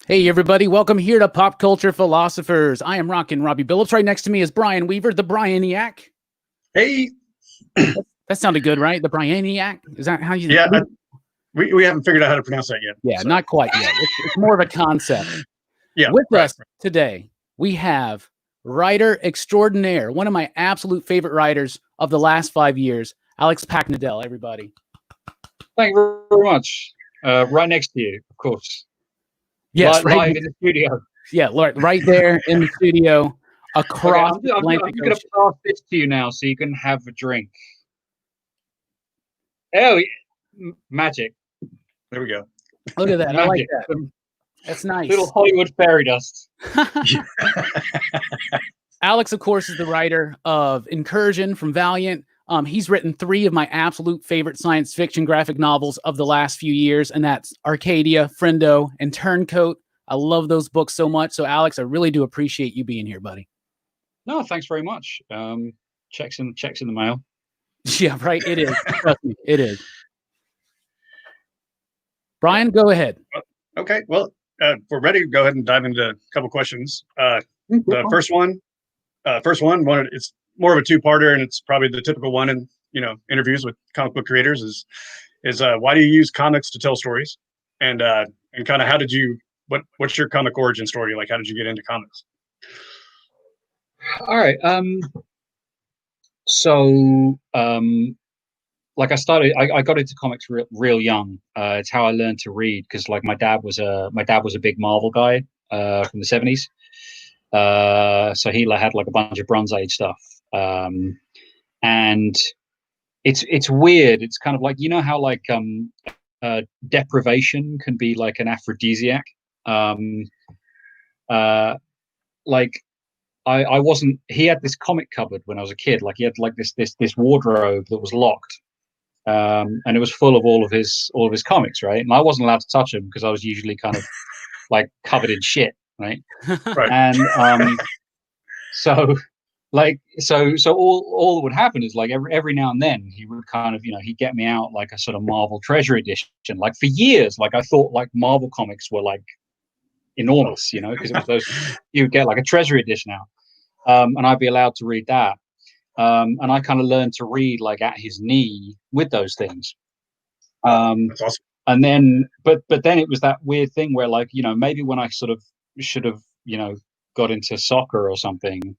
Hey, everybody. Welcome here to Pop Culture Philosophers. I am Rockin Robbie Billups. Right next to me is Brian Weaver, the Brianiac. Hey. That sounded good, right? The Brianiac? Is that how you... Yeah, we haven't figured out how to pronounce that yet. Yeah, so. Not quite yet. It's more of a concept. Yeah. With us today, we have writer extraordinaire, one of my absolute favorite writers of the last 5 years, Alex Paknadel, everybody. Thank you very much. Right next to you, of course. Yes, live in the studio. Yeah, right there in the studio, across okay, I'm going to pass this to you now so you can have a drink. Oh, magic. There we go. Look at that. Magic. I like that. That's nice. Little Hollywood fairy dust. Alex, of course, is the writer of Incursion from Valiant. He's written 3 of my absolute favorite science fiction graphic novels of the last few years, and that's ARCADIA, FRIENDO, and TURNCOAT. I love those books so much. So, Alex, I really do appreciate you being here, buddy. No, thanks very much. Checks in the mail. Yeah, right. It is. Trust me, it is. Brian, go ahead. Okay. Well, if we're ready, go ahead and dive into a couple questions. The first one, it's more of a 2-parter, and it's probably the typical one in interviews with comic book creators is why do you use comics to tell stories, and kind of how did you what's your comic origin story? Like, how did you get into comics? All right. Like I got into comics real young. It's how I learned to read, because like my dad was a big Marvel guy from the 70s. So he had like a bunch of Bronze Age stuff. And it's weird. It's kind of like, how like deprivation can be like an aphrodisiac. Like I wasn't. He had this comic cupboard when I was a kid. Like he had like this wardrobe that was locked, and it was full of all of his comics, right? And I wasn't allowed to touch them because I was usually kind of like covered in shit, right? Right. And so all that would happen is like every now and then he would kind of he'd get me out like a sort of Marvel Treasure Edition. Like for years, like I thought like Marvel comics were like enormous, because it was those you would get like a Treasure Edition out. And I'd be allowed to read that. And I kind of learned to read like at his knee with those things. That's awesome. And then, but then it was that weird thing where like, maybe when I sort of should have, got into soccer or something,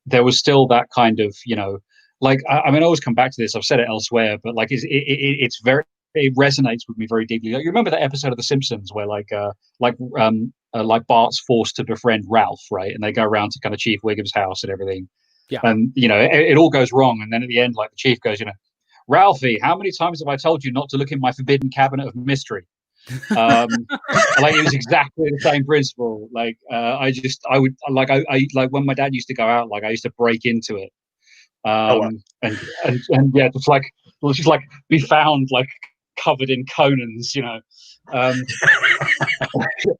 there was still that kind of, like, I mean, I always come back to this. I've said it elsewhere, but like, it resonates with me very deeply. Like, you remember that episode of The Simpsons where like Bart's forced to befriend Ralph, right? And they go around to kind of Chief Wiggum's house and everything. Yeah. And, it all goes wrong. And then at the end, like the chief goes, Ralphie, how many times have I told you not to look in my forbidden cabinet of mystery? Like it was exactly the same principle. Like, I would like when my dad used to go out, like I used to break into it. And yeah, just like be found like covered in Conans,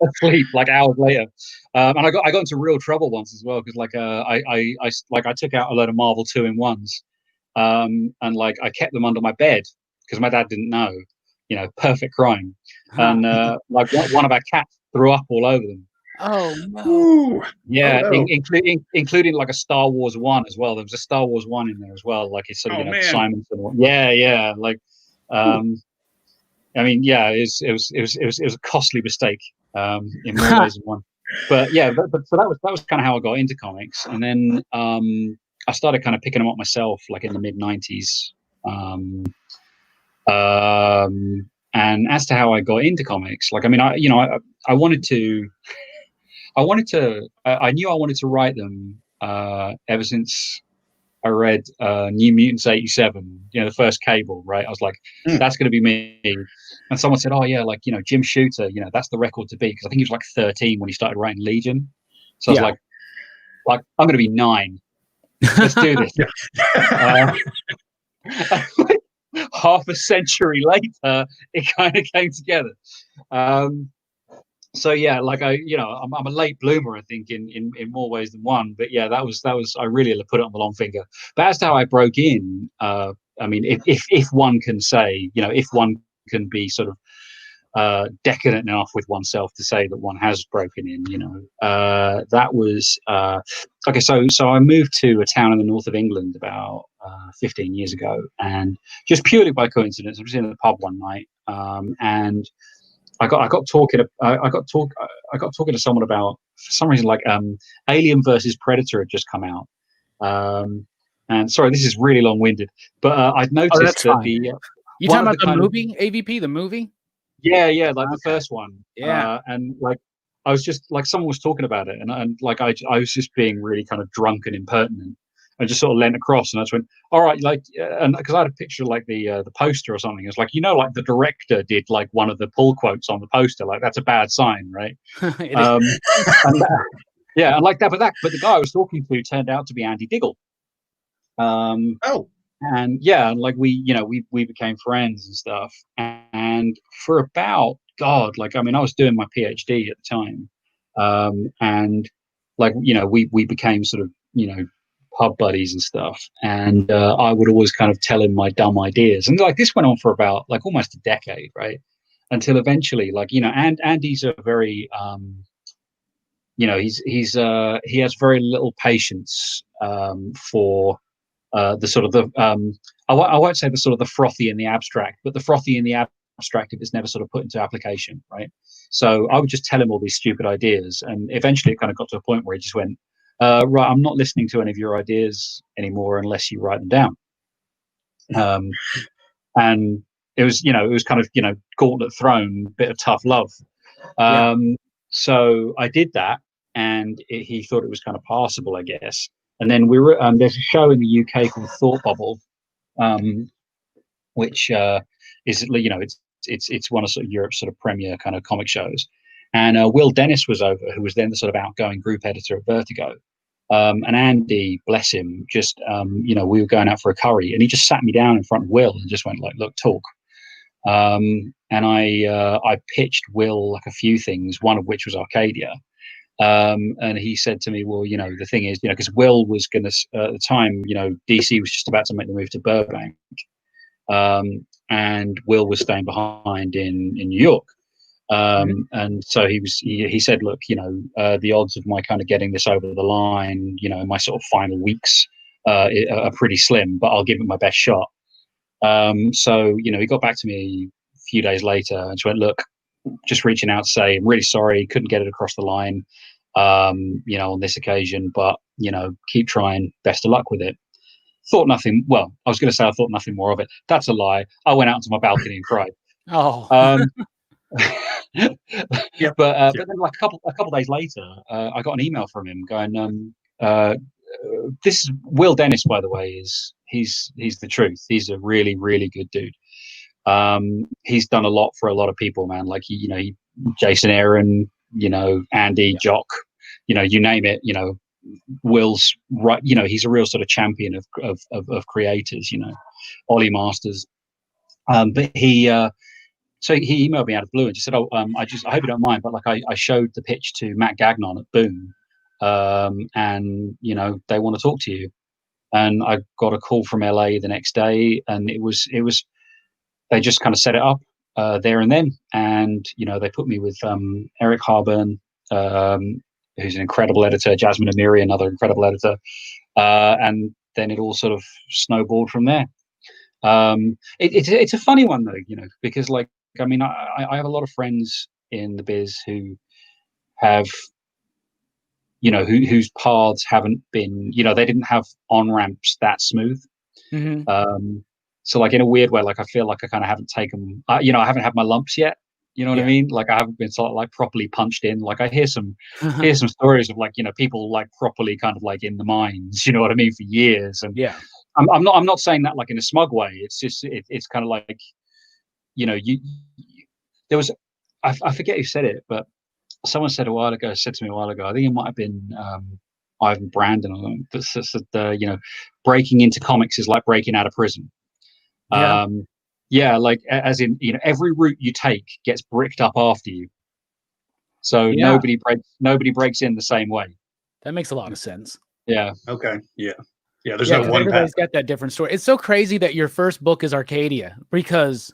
asleep like hours later. And I got into real trouble once as well because I took out a load of Marvel 2-in-1s, and like I kept them under my bed because my dad didn't know, perfect crime. And like one of our cats threw up all over them. Oh no! Yeah, oh, no. Including like a Star Wars 1 as well. There was a Star Wars 1 in there as well, like it's sort of Simonson. Yeah, like I mean, yeah, it was a costly mistake in more ways than one. But yeah, so that was kind of how I got into comics, and then I started kind of picking them up myself, like in the mid '90s. And as to how I got into comics, like I mean, I knew I wanted to write them ever since I read New Mutants 87, the first Cable, right? I was like, that's going to be me. And someone said, oh yeah, like, Jim Shooter, that's the record to beat. Because I think he was like 13 when he started writing Legion. So I was like, I'm going to be 9. Let's do this. Half a century later, it kind of came together. So yeah, like I'm a late bloomer, I think, in more ways than one. But yeah, that was I really put it on the long finger. But as to how I broke in, I mean, if one can say, if one can be sort of decadent enough with oneself to say that one has broken in, you know. That was okay. So I moved to a town in the north of England about 15 years ago, and just purely by coincidence, I was in the pub one night, and I got talking to someone about, for some reason, like Alien versus Predator had just come out. And sorry, this is really long-winded, but I'd noticed that you one talking of about the movie AVP, the movie? Yeah, like the first one. Yeah. And like I was just like, someone was talking about it, and like I was just being really kind of drunk and impertinent. I just sort of leant across and I just went, all right, like, and because I had a picture of like the poster or something. It's like, you know, like the director did like one of the pull quotes on the poster, like that's a bad sign, right? And, yeah, and like that, but the guy I was talking to turned out to be Andy Diggle. And yeah, like we became friends and stuff. And for about, God, like, I mean, I was doing my PhD at the time. And like, you know, we became sort of, you know, pub buddies and stuff. And I would always kind of tell him my dumb ideas. And like this went on for about like almost a decade, right? Until eventually, like, you know, and Andy's a very, you know, he has very little patience for the sort of the I won't say the sort of the frothy in the abstract, but the frothy in the abstract if it's never sort of put into application, right? So I would just tell him all these stupid ideas, and eventually it kind of got to a point where he just went, right, I'm not listening to any of your ideas anymore unless you write them down. And it was, you know, it was kind of, you know, gauntlet thrown, bit of tough love. So I did that, and he thought it was kind of passable, I guess. And then we were there's a show in the UK called Thought Bubble, which is, you know, it's one of sort of Europe's sort of premier kind of comic shows. And Will Dennis was over, who was then the sort of outgoing group editor at Vertigo. And Andy, bless him, just you know, we were going out for a curry, and he just sat me down in front of Will and just went like, "Look, talk." And I pitched Will like a few things, one of which was Arcadia. And he said to me, well, you know, the thing is, you know, because Will was going to, at the time, you know, DC was just about to make the move to Burbank. And Will was staying behind in New York. And so he said, look, you know, the odds of my kind of getting this over the line, you know, in my sort of final weeks are pretty slim, but I'll give it my best shot. So, you know, he got back to me a few days later and just went, look, just reaching out to say, I'm really sorry, couldn't get it across the line, you know, on this occasion, but, you know, keep trying, best of luck with it. Thought nothing, well, I was going to say I thought nothing more of it. That's a lie. I went out to my balcony and cried. But then like a couple days later, I got an email from him going, this is Will Dennis, by the way, he's the truth. He's a really, really good dude. He's done a lot for a lot of people, man. Like, you know, Jason Aaron, you know, Andy, Jock, you know, you name it, you know, Will's right. You know, he's a real sort of champion of creators, you know, Ollie Masters. But so he emailed me out of blue and just said, oh, I hope you don't mind, but like I showed the pitch to Matt Gagnon at Boom, and, you know, they want to talk to you. And I got a call from LA the next day, and it was, they just kind of set it up there and then. And, you know, they put me with Eric Harburn, who's an incredible editor, Jasmine Amiri, another incredible editor. And then it all sort of snowballed from there. It's a funny one, though, you know, because, like, I mean, I have a lot of friends in the biz who have, you know, whose paths haven't been, you know, they didn't have on-ramps that smooth. So, like, in a weird way, like, I feel like I kind of haven't taken, you know, I haven't had my lumps yet. You know what I mean? Like, I haven't been sort of like properly punched in. Like, I hear some stories of, like, you know, people like properly kind of like in the mines, you know what I mean, for years. And I'm not saying that like in a smug way. It's just, it's kind of like, you know, there was, I forget who said it, but someone said to me a while ago, I think it might have been Ivan Brandon, that said, you know, breaking into comics is like breaking out of prison. Like, as in, you know, every route you take gets bricked up after you. So nobody breaks in the same way. That makes a lot of sense. Yeah. Okay. Yeah. Yeah. There's no one everybody's got that different story. It's so crazy that your first book is Arcadia, because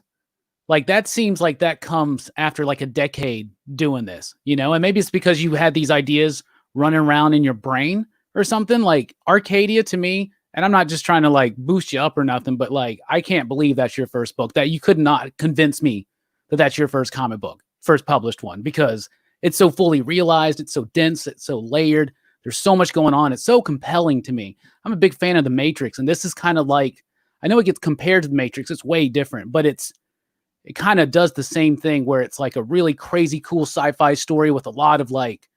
Like that seems like that comes after like a decade doing this, you know, and maybe it's because you had these ideas running around in your brain or something. Like Arcadia to me, and I'm not just trying to like boost you up or nothing, but like I can't believe that's your first book, that you could not convince me that that's your first comic book, first published one, because it's so fully realized, it's so dense, it's so layered. There's so much going on. It's so compelling to me. I'm a big fan of The Matrix, and this is kind of like, I know it gets compared to The Matrix, it's way different, but it kind of does the same thing where it's like a really crazy, cool sci-fi story with a lot of like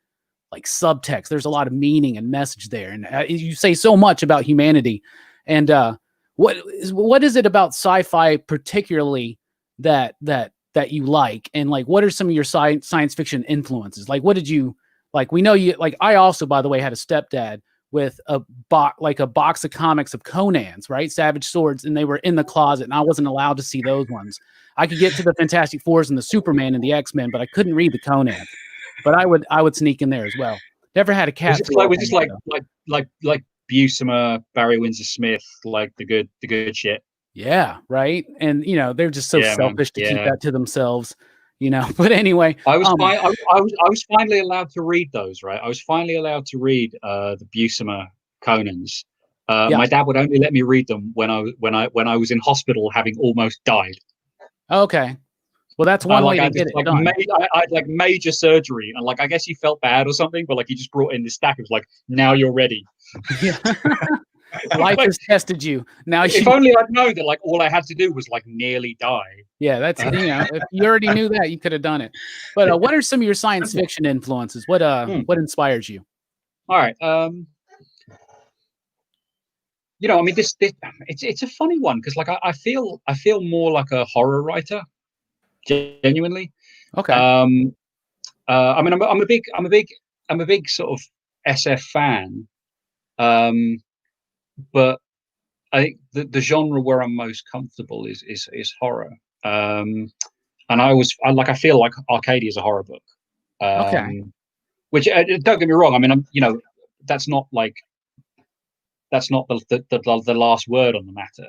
subtext. There's a lot of meaning and message there. And you say so much about humanity. And what is it about sci-fi particularly that you like? And like, what are some of your science fiction influences? Like, what did you like? We know you like, I also, by the way, had a stepdad with a box of comics of Conan's, right? Savage Swords. And they were in the closet and I wasn't allowed to see those ones. I could get to the Fantastic Fours and the Superman and the X-Men, but I couldn't read the Conan. But I would sneak in there as well. Never had a cat. Was this like Buscema, Barry Windsor Smith, like the good shit? Yeah, right. And you know, they're just so selfish to keep that to themselves, you know. But anyway, I was finally allowed to read those, right? I was finally allowed to read the Buscema Conans. My dad would only let me read them when I was in hospital having almost died. Okay. Well, that's one way to get it done. I had like major surgery, and like I guess he felt bad or something, but like he just brought in this stack. It was like, now you're ready. Yeah. Life has tested you. Now, if only I'd known that like all I had to do was like nearly die. Yeah, that's you know, if you already knew that, you could have done it. But what are some of your science fiction influences? What inspires you? All right. You know, I mean, this it's a funny one because like I feel more like a horror writer. Genuinely. Okay. I mean, I'm a big sort of SF fan. But I think the genre where I'm most comfortable is horror. And I feel like Arcadia is a horror book. Okay. Which don't get me wrong. I mean, that's not the last word on the matter.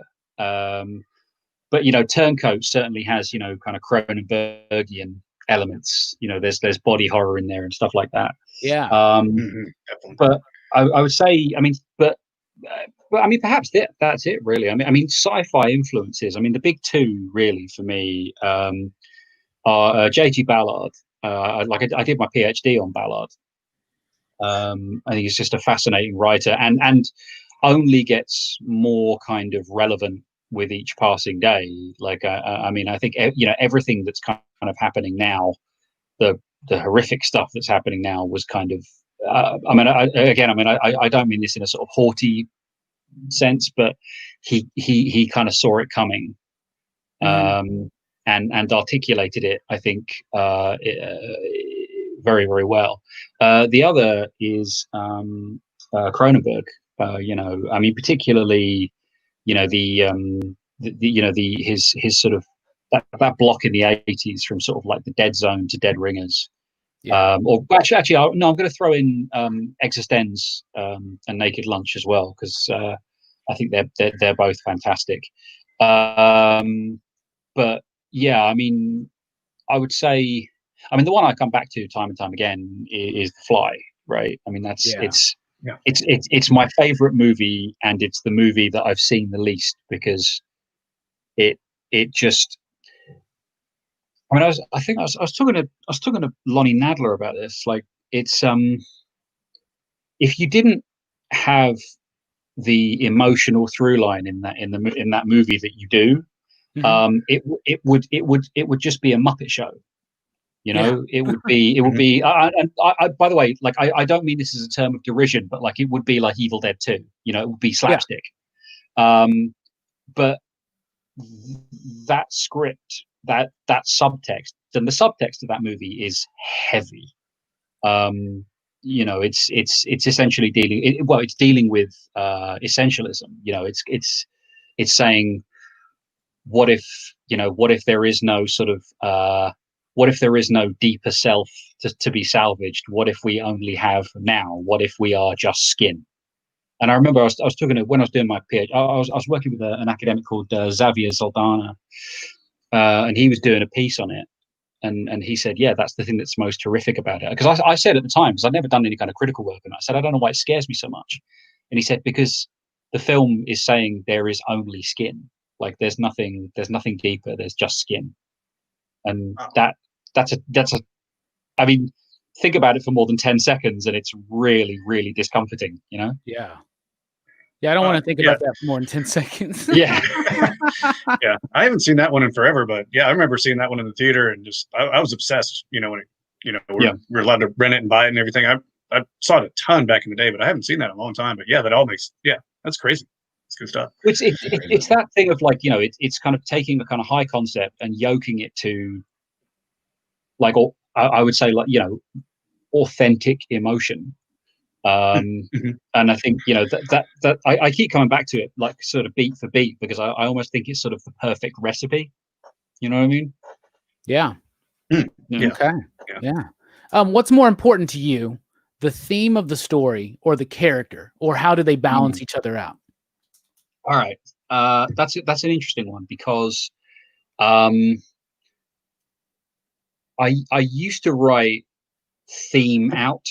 But you know, Turncoat certainly has kind of Cronenbergian elements. You know, there's body horror in there and stuff like that. Yeah. But I would say, I mean, but I mean, perhaps that's it really. I mean, sci-fi influences. I mean, the big two really for me are J.G. Ballard. I did my PhD on Ballard. I think he's just a fascinating writer, and only gets more kind of relevant with each passing day. Like, I mean, I think everything that's kind of happening now, the horrific stuff that's happening now was kind of. I don't mean this in a sort of haughty sense, but he kind of saw it coming, and articulated it, I think, very, very well. The other is Cronenberg. I mean, particularly, his sort of that block in the 80s from sort of like the Dead Zone to Dead Ringers. Yeah. I'm going to throw in Existenz and Naked Lunch as well, because I think they're both fantastic. But yeah, I mean, I would say, I mean, the one I come back to time and time again is The Fly, right? I mean, it's my favorite movie, and it's the movie that I've seen the least, because it just. I mean, I was talking to Lonnie Nadler about this. Like, it's if you didn't have the emotional through line in that movie that you do, it would just be a Muppet show. It would be. And I, by the way, like I don't mean this as a term of derision, but like it would be like Evil Dead 2. It would be slapstick. But that script. That subtext, and the subtext of that movie is heavy. It's essentially dealing with essentialism. It's saying, what if there is no sort of what if there is no deeper self to be salvaged? What if we only have now? What if we are just skin? And I remember I was talking to, when I was doing my PhD, I was working with an academic called Xavier Zaldana. and he was doing a piece on it. And he said, yeah, that's the thing that's most horrific about it. Because I said at the time, because I'd never done any kind of critical work, and I said, I don't know why it scares me so much. And he said, because the film is saying there is only skin. Like there's nothing deeper. There's just skin. And that's a. I mean, think about it for more than 10 seconds, and it's really, really discomforting. You know? Yeah. Yeah, I don't want to think about that for more than 10 seconds. Yeah. Yeah, I haven't seen that one in forever, but yeah, I remember seeing that one in the theater, and just I was obsessed. You know, when we're allowed to rent it and buy it and everything. I saw it a ton back in the day, but I haven't seen that in a long time. But yeah, that all makes that's crazy. It's good stuff. It's that thing of like, you know, it's kind of taking a kind of high concept and yoking it to like, I would say, like, you know, authentic emotion. And I think, you know, that I keep coming back to it, like sort of beat for beat, because I almost think it's sort of the perfect recipe. You know what I mean? Yeah. Yeah. Okay. Yeah. What's more important to you, the theme of the story or the character, or how do they balance each other out? All right. That's an interesting one, because I used to write theme out.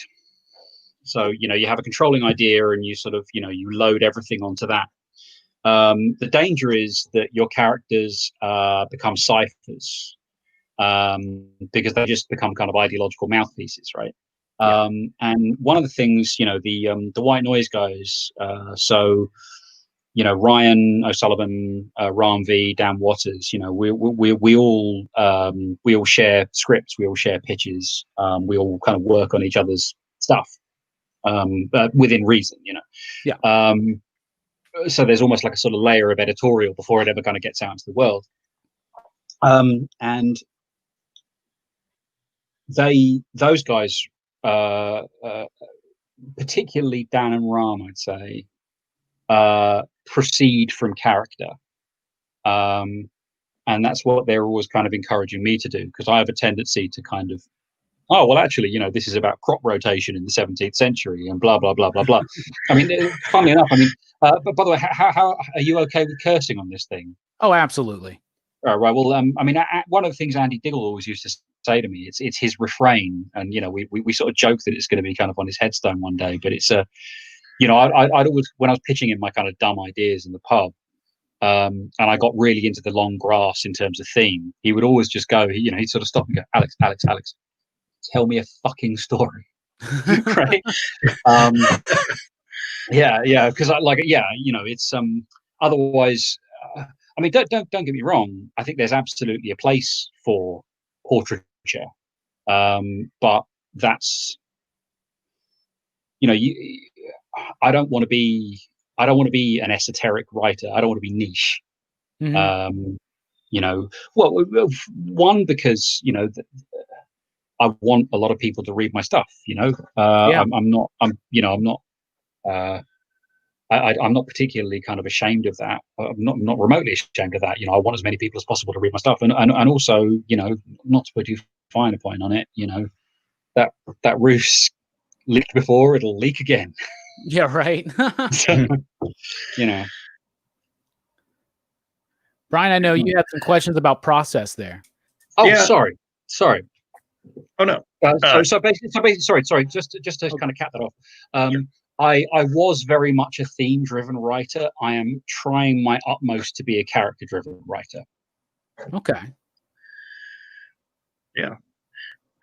So, you know, you have a controlling idea and you sort of, you know, you load everything onto that. The danger is that your characters become ciphers, because they just become kind of ideological mouthpieces, right? And one of the things, you know, the white noise guys, so, you know, Ryan O'Sullivan, Ram V, Dan Waters, you know, we all share scripts, we all share pitches, we all kind of work on each other's stuff, within reason, you know. Yeah. So there's almost like a sort of layer of editorial before it ever kind of gets out into the world. And those guys, particularly Dan and Ram, I'd say, proceed from character. And that's what they're always kind of encouraging me to do, because I have a tendency to kind of, oh, well, actually, you know, this is about crop rotation in the 17th century and blah, blah, blah, blah, blah. I mean, funnily enough, I mean, but by the way, how are you okay with cursing on this thing? Oh, absolutely. Right. Well, I mean, one of the things Andy Diggle always used to say to me, it's his refrain. And, you know, we sort of joke that it's going to be kind of on his headstone one day, but it's you know, I'd always, when I was pitching him my kind of dumb ideas in the pub, and I got really into the long grass in terms of theme, he would always just go, you know, he'd sort of stop and go, Alex, tell me a fucking story. Right. Yeah, because you know, it's otherwise, I mean, don't get me wrong, I think there's absolutely a place for portraiture, but that's, you know, I don't want to be an esoteric writer. I don't want to be niche. You know, well, one, because, you know, I want a lot of people to read my stuff. You know, I'm not particularly kind of ashamed of that. I'm not remotely ashamed of that. You know, I want as many people as possible to read my stuff, and also, you know, not to put too fine a point on it, you know, that roof's leaked before, it'll leak again. Yeah, right. So, you know, Brian, I know you had some questions about process there. Oh, yeah. Sorry. Oh no. So basically, sorry. Just to kind of cap that off. I was very much a theme-driven writer. I am trying my utmost to be a character-driven writer. Okay. Yeah.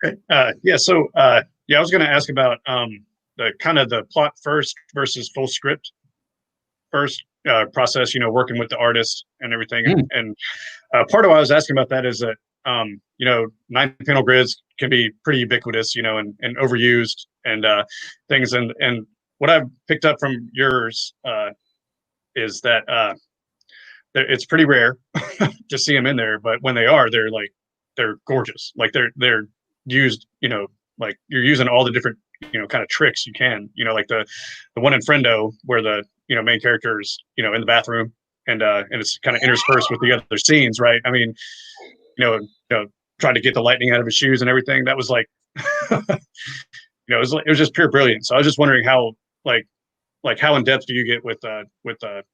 Okay. So I was going to ask about the kind of the plot first versus full script first process. You know, working with the artist and everything, and part of why I was asking about that is that you know, 9-panel grids can be pretty ubiquitous, you know, and overused and things, and what I've picked up from yours is that it's pretty rare to see them in there, but when they are, they're gorgeous. Like they're used, you know, like you're using all the different, you know, kind of tricks you can, you know, like the one in Friendo where the, you know, main character is, you know, in the bathroom and it's kind of interspersed with the other scenes, right? I mean, you know, trying to get the lightning out of his shoes and everything. That was like, you know, it was just pure brilliance. So I was just wondering how, like how in depth do you get with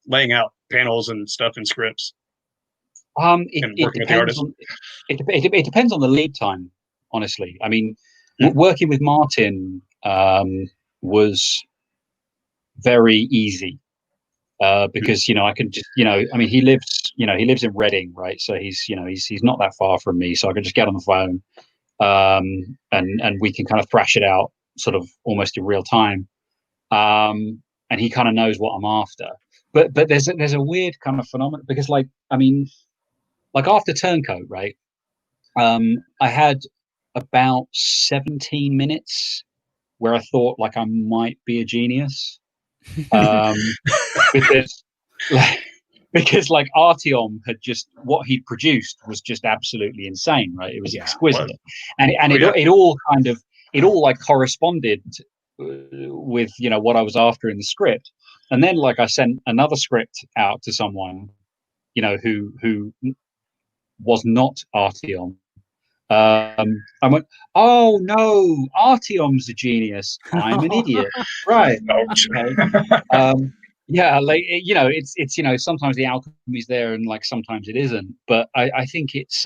laying out panels and stuff in scripts? It depends on it depends on the lead time, honestly. I mean, working with Martin was very easy because I can just I mean he lives in Reading, right? So he's not that far from me, so I can just get on the phone and we can kind of thrash it out sort of almost in real time, and he kind of knows what I'm after. But there's a weird kind of phenomenon because after Turncoat, right? I had about 17 minutes where I thought I might be a genius, because Artyom had what he'd produced was just absolutely insane, right? It was exquisite, and it all corresponded with what I was after in the script. And then I sent another script out to someone who was not Artyom. I went, oh no, Artyom's a genius, I'm an idiot. Right. Okay. It's sometimes the alchemy's there and sometimes it isn't, but I think it's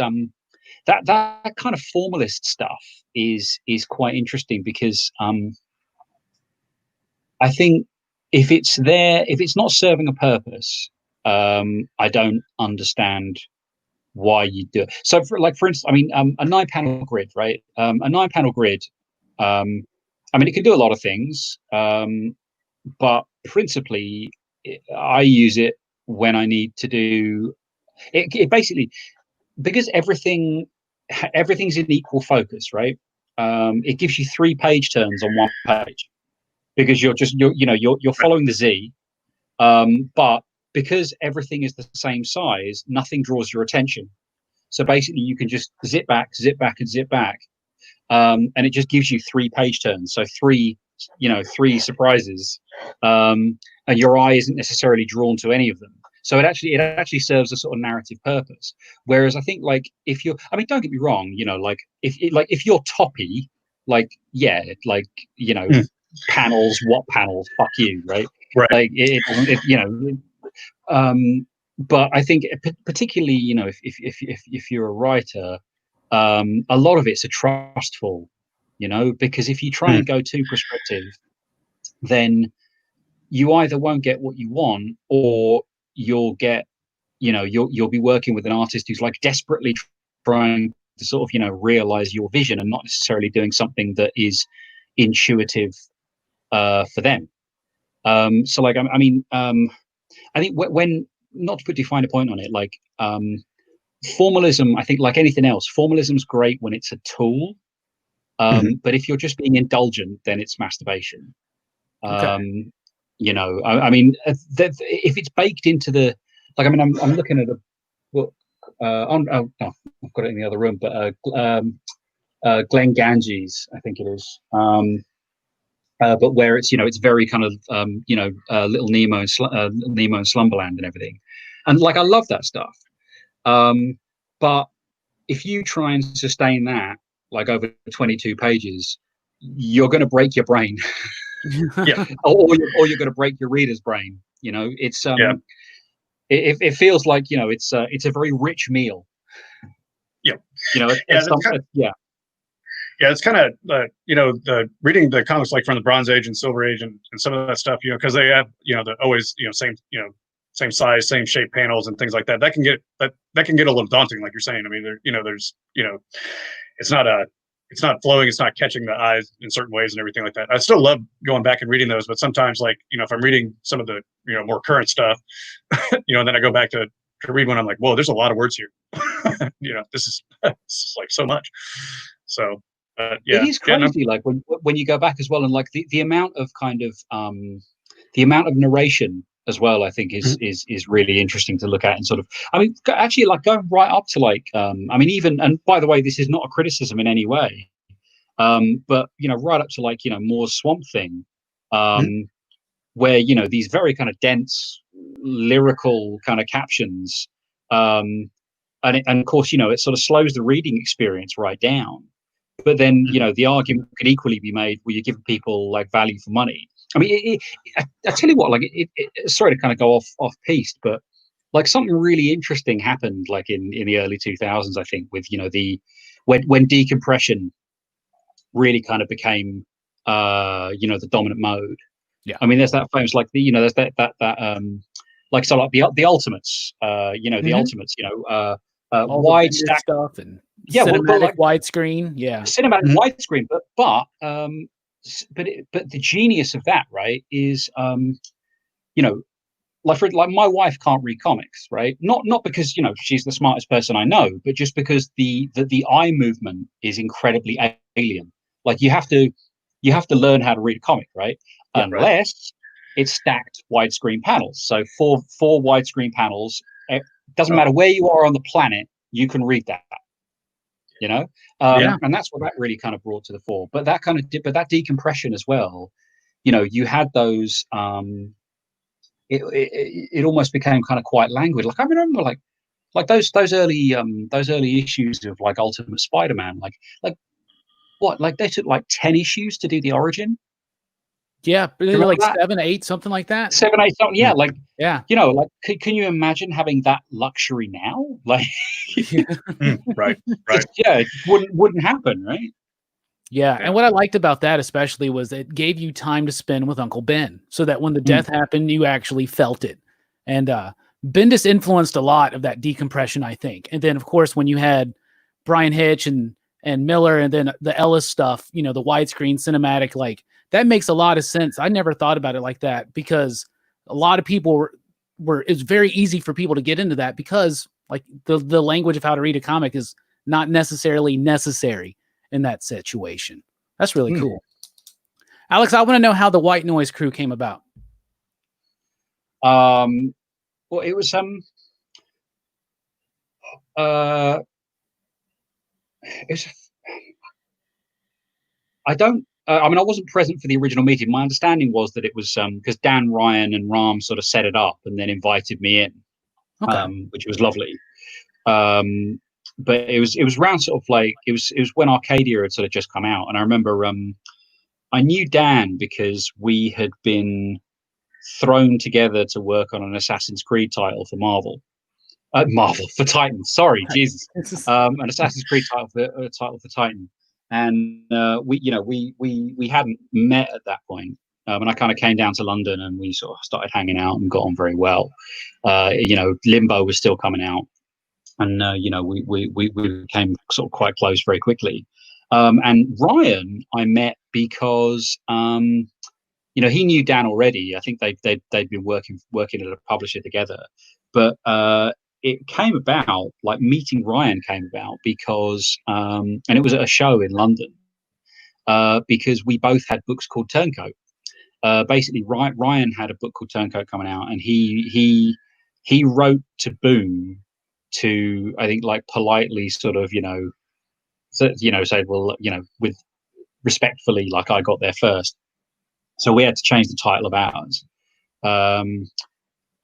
that kind of formalist stuff is quite interesting because I think if it's not serving a purpose, I don't understand why you do it. So for instance, a 9-panel grid, right? A 9-panel grid, it can do a lot of things, but principally I use it when I need to do it basically, because everything's in equal focus, right? It gives you 3 page turns on one page because you're following the Z, but because everything is the same size, nothing draws your attention. So basically you can just zip back, and zip back. And it just gives you 3 page turns. So 3 surprises. And your eye isn't necessarily drawn to any of them. So it actually serves a sort of narrative purpose. Whereas I think if you're, don't get me wrong, if you're toppy, panels, what panels, fuck you, right? Right. But I think particularly, if you're a writer, a lot of it's a trustful, because if you try and go too prescriptive, then you either won't get what you want, or you'll get, you'll be working with an artist who's desperately trying to sort of, realize your vision and not necessarily doing something that is intuitive for them. I think when, not to put too fine a point on it, formalism, I think like anything else, formalism's great when it's a tool. But if you're just being indulgent, then it's masturbation. Okay. If it's baked into the, I'm looking at a book I've got it in the other room, but Glenn Ganges, I think it is. But where it's it's very kind of Little Nemo and Slumberland and everything, and I love that stuff. But if you try and sustain that over 22 pages, you're going to break your brain. Yeah. or you're going to break your reader's brain. It's it feels like it's a very rich meal. Yeah. It's kind of the reading the comics from the Bronze Age and Silver Age and some of that stuff, because they have the always same size, same shape panels and things like that. That can get a little daunting, like you're saying. I mean, there's it's not flowing, it's not catching the eyes in certain ways and everything like that. I still love going back and reading those, but sometimes if I'm reading some of the more current stuff, and then I go back to read one, I'm like, whoa, there's a lot of words here. This is so much. So it is crazy. When you go back as well, and the amount of the amount of narration as well, I think is really interesting to look at, and sort of, actually going right up to even, and by the way, this is not a criticism in any way, but right up to Moore's Swamp Thing, where these very kind of dense lyrical kind of captions, and of course it sort of slows the reading experience right down. But then, the argument could equally be made where you're giving people value for money. I mean, I tell you what, sorry to kind of go off piste, but like something really interesting happened, like in the early 2000s, I think, with when decompression really kind of became the dominant mode. Yeah. I mean, there's that famous, like there's that like, so like the Ultimates, the Ultimates, all wide the stack stuff and well, cinematic like widescreen. Yeah. cinematic widescreen, but the genius of that, right, is like my wife can't read comics, right? Not because she's the smartest person I know, but just because the eye movement is incredibly alien. Like you have to learn how to read a comic, right? Yeah, Unless it's stacked widescreen panels. So four widescreen panels. It doesn't matter where you are on the planet, you can read that. And that's what that really kind of brought to the fore. But that kind of that decompression as well. You had those. It almost became kind of quite languid. Like I remember, like those early issues of like Ultimate Spider-Man. Like what? Like they took like 10 issues to do the origin. Yeah, they were like 7, 8, something like that. 7, 8, something. Yeah, like yeah. Like can you imagine having that luxury now? Like, right. It wouldn't happen, right? Yeah, and what I liked about that especially was it gave you time to spend with Uncle Ben, so that when the death happened, you actually felt it. And Bendis influenced a lot of that decompression, I think. And then, of course, when you had Brian Hitch and Miller, and then the Ellis stuff, the widescreen cinematic, like that makes a lot of sense. I never thought about it like that, because a lot of people it's very easy for people to get into that, because like the language of how to read a comic is not necessarily necessary in that situation. That's really cool. Alex, I want to know how the White Noise crew came about. Well, it was I don't I mean, I wasn't present for the original meeting. My understanding was that it was because Dan Ryan and Ram sort of set it up and then invited me in, which was lovely. But it was around sort of like it was when Arcadia had sort of just come out, and I remember I knew Dan because we had been thrown together to work on an Assassin's Creed title for Marvel for Titan. Sorry, Jesus, an Assassin's Creed title for Titan, and we hadn't met at that point. And I kind of came down to London, and we sort of started hanging out and got on very well. Limbo was still coming out. And we became sort of quite close very quickly. And Ryan, I met because he knew Dan already. I think they'd been working at a publisher together. But it came about, like meeting Ryan came about because, and it was at a show in London, because we both had books called Turncoat. Basically, Ryan had a book called Turncoat coming out, and he wrote to Boom to, I think, like politely sort of say, well, with respectfully, like I got there first, so we had to change the title of ours.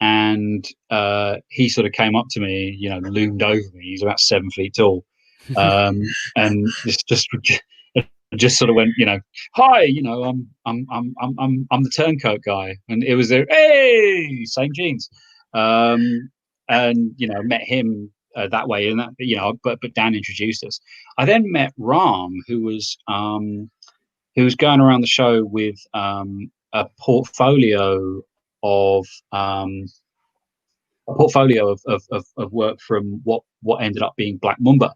And he sort of came up to me, loomed over me. He's about 7 feet tall, and just sort of went, hi, I'm the Turncoat guy, and it was there. Hey, same jeans. And met him that way, and that but Dan introduced us. I then met Ram, who was going around the show with a portfolio of work from what ended up being Black Mamba,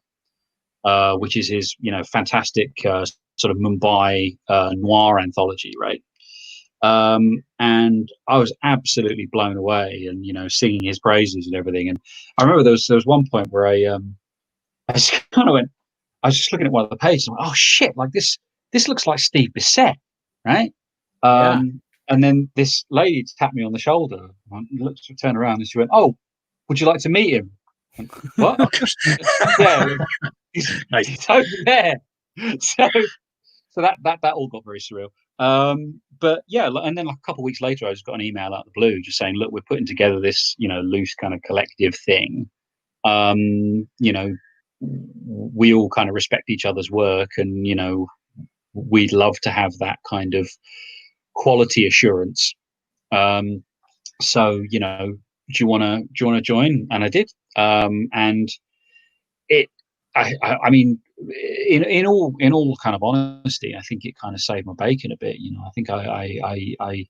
which is his fantastic sort of Mumbai noir anthology, right? And I was absolutely blown away, and singing his praises and everything. And I remember there was one point where I just kind of went, I was just looking at one of the pages and went, oh shit, like this looks like Steve Bissett, right? And then this lady tapped me on the shoulder. I looked, turned around, and she went, oh, would you like to meet him? Went, what? Yeah, he's over there. So that all got very surreal. But yeah, and then like a couple of weeks later, I just got an email out of the blue just saying, look, we're putting together this, loose kind of collective thing. We all kind of respect each other's work, and, we'd love to have that kind of quality assurance. So, you want to join? And I did. And I mean, in all kind of honesty, I think it kind of saved my bacon a bit. I think I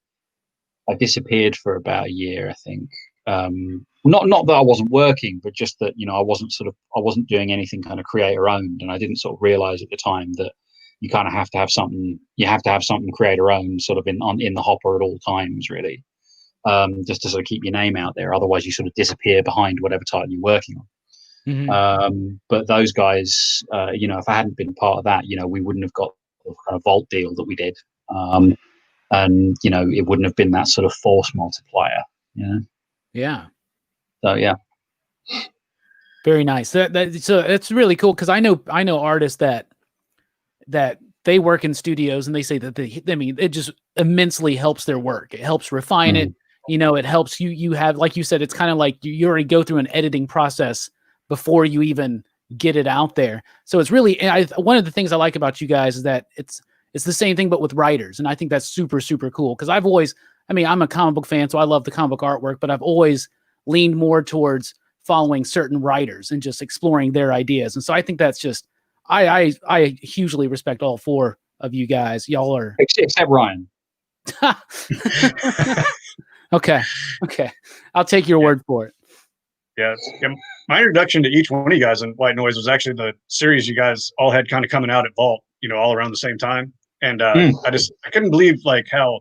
disappeared for about a year. I think not that I wasn't working, but just that I wasn't doing anything kind of creator owned, and I didn't sort of realize at the time that you kind of have to have something. You have to have something creator owned, sort of in the hopper at all times, really, just to sort of keep your name out there. Otherwise, you sort of disappear behind whatever title you're working on. But those guys, if I hadn't been part of that, we wouldn't have got the kind of vault deal that we did. And it wouldn't have been that sort of force multiplier. Yeah. So yeah. Very nice. So it's really cool, because I know artists that they work in studios, and they say that it just immensely helps their work. It helps refine it. It helps you have, like you said, it's kind of like you already go through an editing process before you even get it out there. So it's really, one of the things I like about you guys is that it's the same thing, but with writers. And I think that's super, super cool. Cause I'm a comic book fan, so I love the comic book artwork, but I've always leaned more towards following certain writers and just exploring their ideas. And so I think that's just, I hugely respect all four of you guys. Y'all are except Ryan. Okay. I'll take your word for it. Yeah. My introduction to each one of you guys in White Noise was actually the series you guys all had kind of coming out at Vault, all around the same time. And I couldn't believe like how,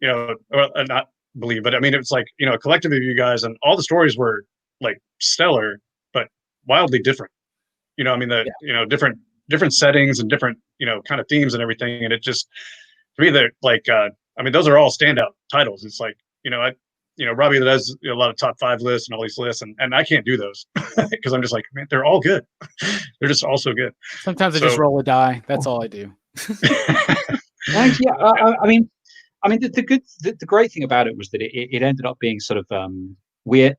not believe, but I mean, it's like, a collective of you guys, and all the stories were like stellar, but wildly different. Different settings and different, kind of themes and everything. And it just, to me, they're like, those are all standout titles. It's like, Robbie does a lot of top 5 lists and all these lists, and I can't do those because I'm just like, man, they're all good. They're just all so good. Sometimes I just roll a die. That's all I do. Yeah, the great thing about it was that it ended up being sort of weird.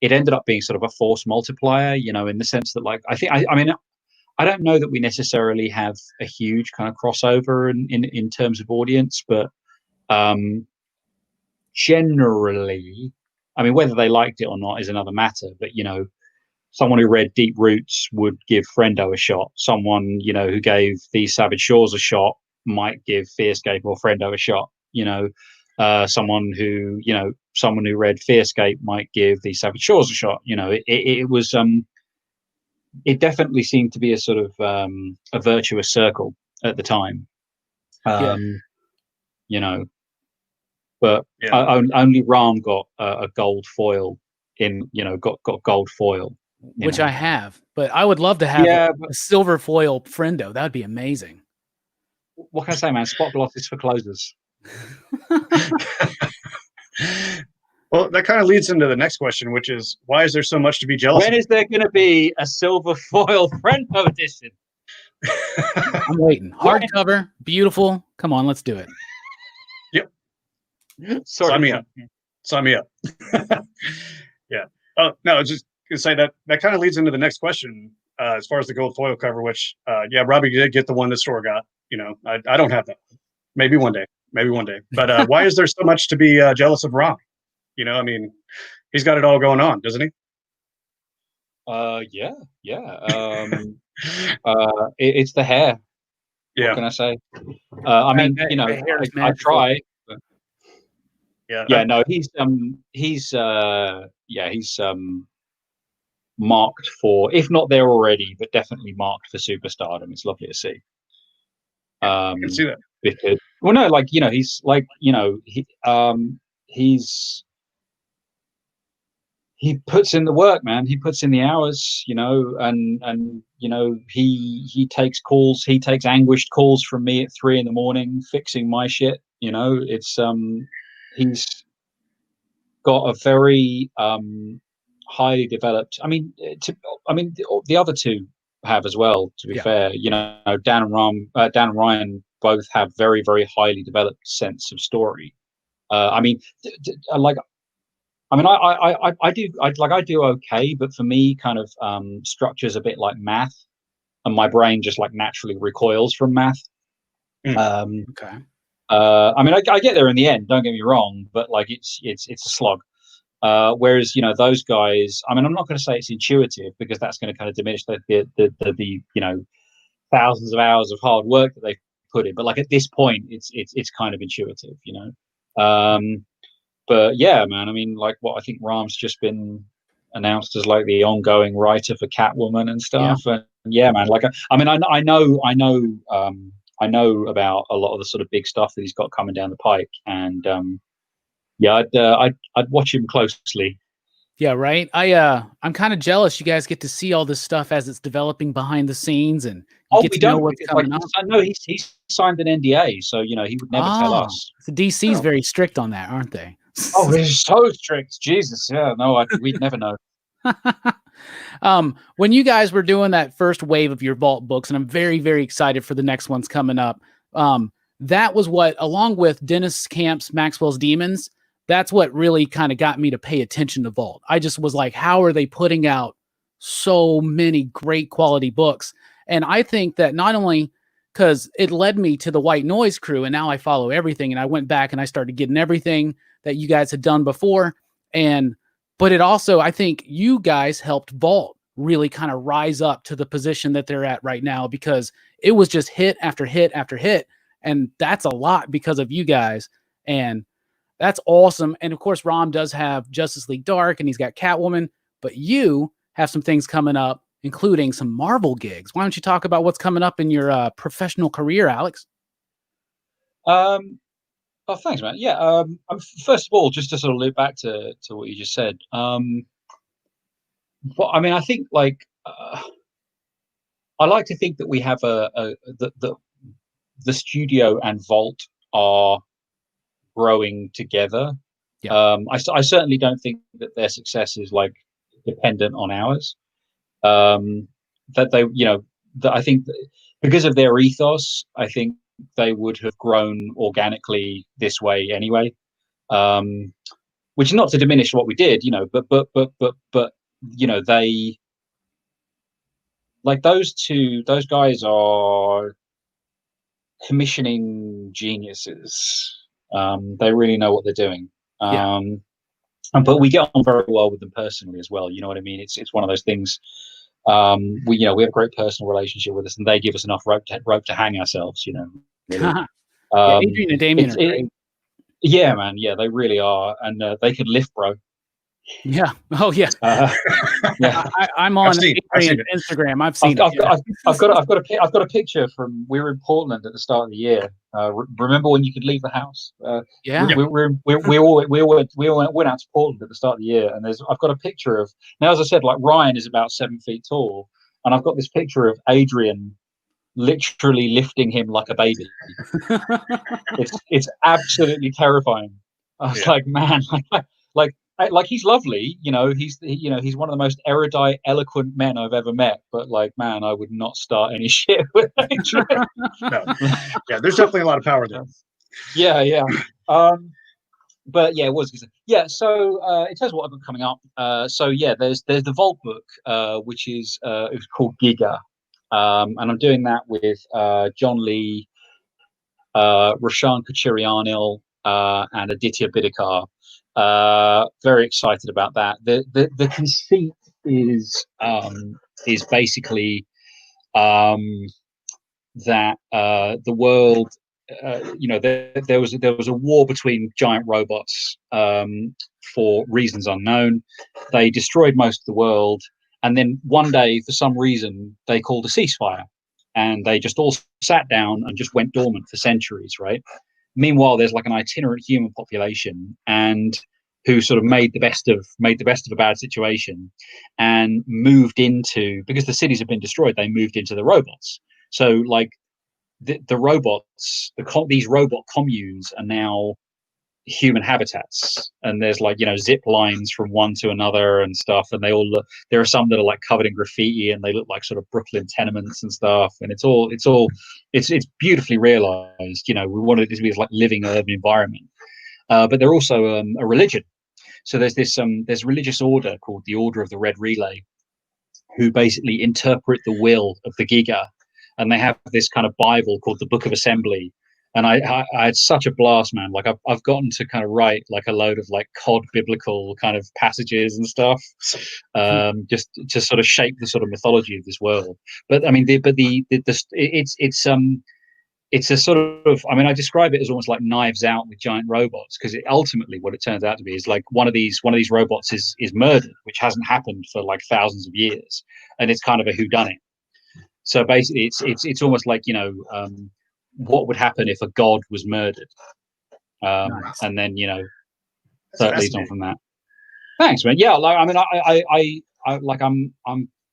It ended up being sort of a force multiplier, in the sense that, like, I don't know that we necessarily have a huge kind of crossover in terms of audience, but generally, whether they liked it or not is another matter. But someone who read Deep Roots would give Friendo a shot. Someone who gave These Savage Shores a shot might give Fearscape or Friendo a shot. Someone who read Fearscape might give These Savage Shores a shot. It was it definitely seemed to be a sort of a virtuous circle at the time. But only Ram got a gold foil got gold foil, which I have, but I would love to have a silver foil Friendo. That would be amazing. What can I say, man? Spot gloss is for closers. Well, that kind of leads into the next question, which is, why is there so much to be jealous of? When is there going to be a silver foil Friendo edition? I'm waiting. Hardcover, beautiful. Come on, let's do it. Yep. Sorry. Sign me up. Yeah. Oh, no, I was just going to say that kind of leads into the next question, as far as the gold foil cover, which, Robbie did get the one the store got. I don't have that. Maybe one day. But why is there so much to be jealous of Ron? He's got it all going on, doesn't he? Yeah. It's the hair. Yeah. What can I say? I try. But... Yeah. No, he's marked for, if not there already, but definitely marked for superstardom. It's lovely to see. I can see that. Because, he's like, he puts in the work, man. He puts in the hours, and he takes calls. He takes anguished calls from me at 3 a.m, fixing my shit. It's he's got a very highly developed. The other two have as well. To be fair, Dan and Ryan both have very, very highly developed sense of story. I do okay, but for me, kind of structure's a bit like math, and my brain just like naturally recoils from math. Okay. I get there in the end. Don't get me wrong, but like it's a slog. Whereas, you know, those guys, I mean, I'm not going to say it's intuitive because that's going to kind of diminish the you know, thousands of hours of hard work that they've put in. But like at this point, it's kind of intuitive, you know. But yeah, man, I mean, like what I think Ram's just been announced as like the ongoing writer for Catwoman and stuff. And yeah, man, like I mean, I know about a lot of the sort of big stuff that he's got coming down the pike, and yeah, I'd watch him closely. Yeah, right. I'm kind of jealous. You guys get to see all this stuff as it's developing behind the scenes, and you get to know what's coming up. I know he's signed an NDA, so you know he would never tell us. The DC's very strict on that, aren't they? Oh, they're so strict. Jesus, yeah, no, we'd never know. When you guys were doing that first wave of your vault books, and I'm very, very excited for the next ones coming up. That was what, along with Dennis Camp's Maxwell's Demons, that's what really kind of got me to pay attention to Vault. I just was like, how are they putting out so many great quality books? And I think that not only because it led me to the White Noise crew, and now I follow everything, and I went back and I started getting everything that you guys had done before. But it also, I think you guys helped Vault really kind of rise up to the position that they're at right now, because it was just hit after hit after hit. And that's a lot because of you guys. And that's awesome. And of course, Ram does have Justice League Dark, and he's got Catwoman, but you have some things coming up, including some Marvel gigs. Why don't you talk about what's coming up in your professional career, Alex? Oh, thanks, man. Yeah. First of all, just to sort of loop back to what you just said. But I mean, I think like I like to think that we have the studio and Vault are growing together. Yeah. I certainly don't think that their success is like dependent on ours. That they, you know, that I think that because of their ethos, I think they would have grown organically this way anyway. Which is not to diminish what we did, you know, but you know, they like those guys are commissioning geniuses. They really know what they're doing. But we get on very well with them personally as well. You know what I mean? It's one of those things. We have a great personal relationship with us, and they give us enough rope to hang ourselves. You know. Really. Adrian and Damien are great. Yeah, man. Yeah, they really are, and they could lift, bro. Yeah. Oh, yeah. Yeah. I'm on Instagram. I've seen it. I've got a picture from, we were in Portland at the start of the year. Remember when you could leave the house? Yeah. We all went out to Portland at the start of the year, and I've got a picture of, now as I said, like Ryan is about 7 feet tall, and I've got this picture of Adrian literally lifting him like a baby. It's absolutely terrifying. I was like, man, like he's lovely, you know, he's one of the most erudite, eloquent men I've ever met, but like, man, I would not start any shit with Adrian. No. Yeah, there's definitely a lot of power there. Yeah. But yeah, it was. Yeah, so in terms of what I've got coming up, so yeah, there's the Vault book, which is it's called Giga, and I'm doing that with John Lee, Roshan Kachurianil, and Aditya Bidikar. Very excited about that. The conceit is basically that the world, there was a war between giant robots for reasons unknown. They destroyed most of the world, and then one day, for some reason, they called a ceasefire, and they just all sat down and just went dormant for centuries, right? Meanwhile, there's like an itinerant human population, and who sort of made the best of a bad situation, and moved into, because the cities have been destroyed, they moved into the robots. So like the robots, these robot communes are now human habitats, and there's like, you know, zip lines from one to another and stuff, and they all look, there are some that are like covered in graffiti, and they look like sort of Brooklyn tenements and stuff, and it's beautifully realized. You know, we wanted it to be this like living urban environment, but they're also a religion. So there's this there's religious order called the Order of the Red Relay, who basically interpret the will of the Giga, and they have this kind of Bible called the Book of Assembly, And I had such a blast, man. Like I've gotten to kind of write like a load of like cod biblical kind of passages and stuff, just to sort of shape the sort of mythology of this world. But I mean, it's a sort of, I mean, I describe it as almost like Knives Out with giant robots, because ultimately what it turns out to be is like one of these robots is murdered, which hasn't happened for like thousands of years, and it's kind of a whodunit. So basically, it's almost like, you know, what would happen if a god was murdered, Nice. and then, you know, That's so it leads on from that. Thanks, man. Yeah, like I mean, I like I'm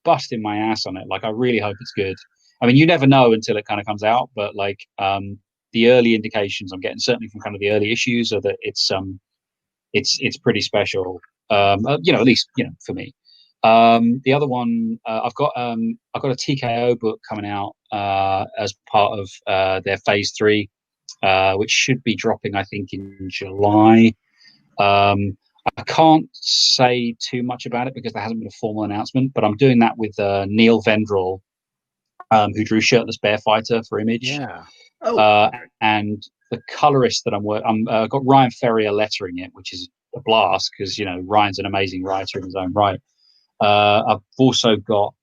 busting my ass on it. Like I really hope it's good. I mean, you never know until it kind of comes out, but like the early indications I'm getting, certainly from kind of the early issues, are that it's pretty special. You know, at least, you know, for me. The other one, I've got a TKO book coming out as part of their phase 3, which should be dropping, I think, in July. I can't say too much about it because there hasn't been a formal announcement, but I'm doing that with Neil Vendrell, who drew Shirtless Bear Fighter for Image. Yeah. And the colorist that I'm got Ryan Ferrier lettering it, which is a blast because, you know, Ryan's an amazing writer in his own right. I've also got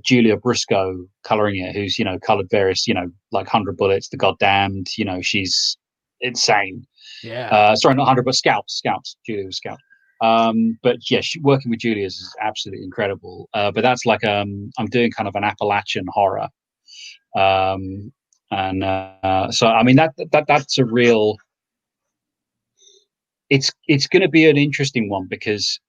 Julia Briscoe coloring it, who's, you know, colored various, you know, like 100 Bullets, The Goddamned, you know, she's insane. Yeah. Sorry, not 100, but Scouts. Julia was Scout. But yeah, working with Julia is absolutely incredible. But that's like I'm doing kind of an Appalachian horror. So I mean that's a real. It's going to be an interesting one because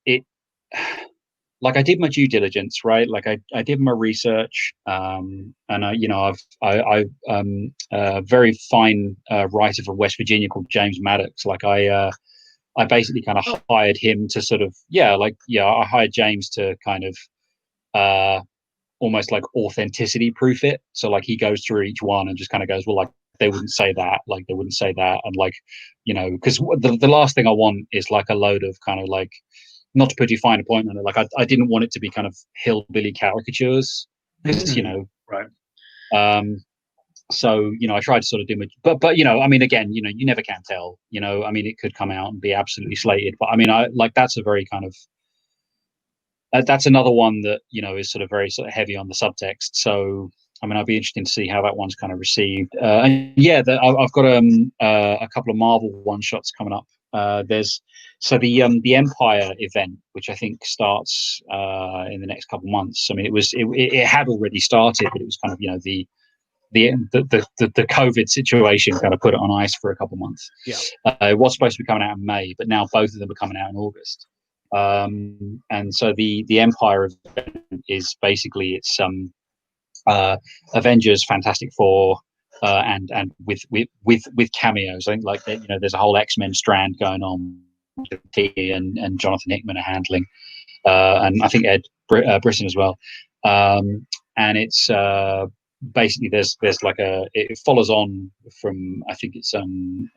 like I did my due diligence, right? Like I did my research, and you know, I very fine writer from West Virginia called James Maddox. Like I basically kind of hired him to sort of, I hired James to kind of almost like authenticity proof it. So like he goes through each one and just kind of goes, well, like they wouldn't say that, like they wouldn't say that, and like, you know, because the last thing I want is like a load of kind of like, not to put you fine a point on it, like I didn't want it to be kind of hillbilly caricatures, because you know, right. So, you know, I tried to sort of do it, but you know, I mean, again, you know, you never can tell, you know, I mean, it could come out and be absolutely slated, but I mean, I like, that's a very kind of, that's another one that, you know, is sort of very sort of heavy on the subtext. So, I mean, I'd be interested to see how that one's kind of received. And yeah, I've got a couple of Marvel one shots coming up. There's the Empire event, which I think starts in the next couple of months. I mean, it had already started, but it was kind of, you know, the COVID situation kind of put it on ice for a couple of months. Yeah. It was supposed to be coming out in May, but now both of them are coming out in August. And so the Empire event is basically, it's Avengers, Fantastic Four, and with cameos. I think, like, you know, there's a whole X-Men strand going on with T and Jonathan Hickman are handling, and I think Ed Brisson as well. And it's basically there's like it follows on from, I think it's you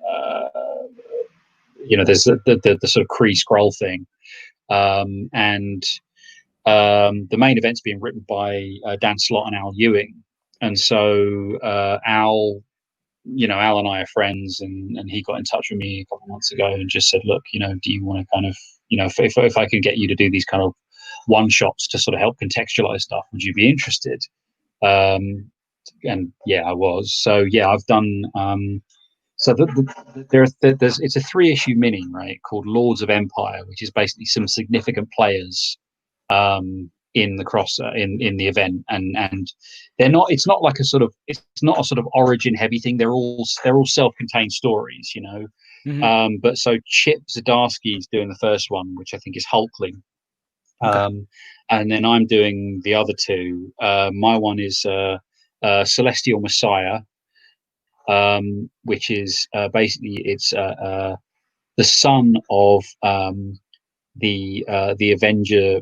know, there's the sort of Kree Skrull thing, and the main event's being written by Dan Slott and Al Ewing, and so Al and I are friends, and he got in touch with me a couple of months ago and just said, look, you know, do you want to kind of, you know, if I can get you to do these kind of one shots to sort of help contextualize stuff, would you be interested? And yeah, I was. So yeah, I've done. So there's it's a 3-issue mini, right, called Lords of Empire, which is basically some significant players in the in the event, and they're not. It's not like it's not a sort of origin heavy thing. They're all self-contained stories, you know. Mm-hmm. But so Chip Zdarsky's doing the first one, which I think is Hulkling. Okay. And then I'm doing the other two. My one is Celestial Messiah, which is basically it's the son of the Avenger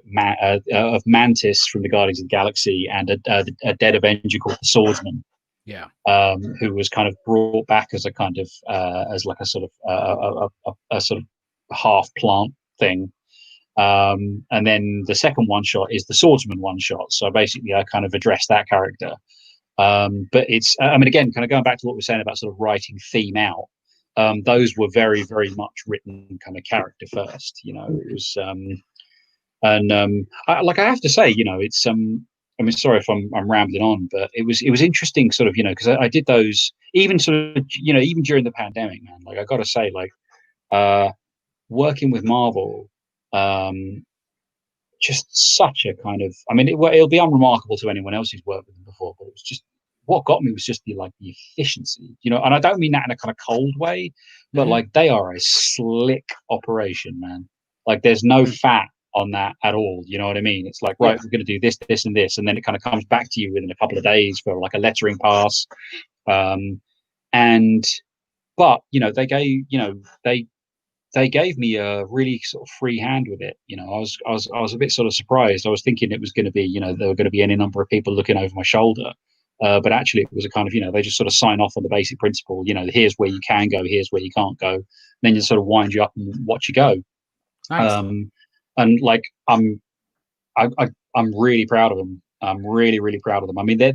of Mantis from the Guardians of the Galaxy, and a dead Avenger called the Swordsman. Yeah. Who was kind of brought back as a kind of as like a sort of a sort of half plant thing. And then the second one shot is the Swordsman one shot. So basically, I kind of address that character. But it's, I mean, again, kind of going back to what we're saying about sort of writing theme out. Those were very, very much written kind of character first. You know, it was, I have to say, you know, it's I mean, sorry if I'm rambling on, but it was interesting, sort of, you know, because I did those even sort of, you know, even during the pandemic, man. Like I got to say, like working with Marvel, just such a kind of, I mean, it'll be unremarkable to anyone else who's worked with them before, but it was just, what got me was just the efficiency, you know, and I don't mean that in a kind of cold way, but like they are a slick operation, man. Like there's no fat on that at all. You know what I mean? It's like, right, we're going to do this, this, and this, and then it kind of comes back to you within a couple of days for like a lettering pass. But you know, they gave me a really sort of free hand with it. You know, I was a bit sort of surprised. I was thinking it was going to be, you know, there were going to be any number of people looking over my shoulder. But actually it was a kind of, you know, they just sort of sign off on the basic principle, you know, here's where you can go, here's where you can't go. Then you sort of wind you up and watch you go. Nice. And like, I'm really proud of them. I'm really, really proud of them. I mean, they're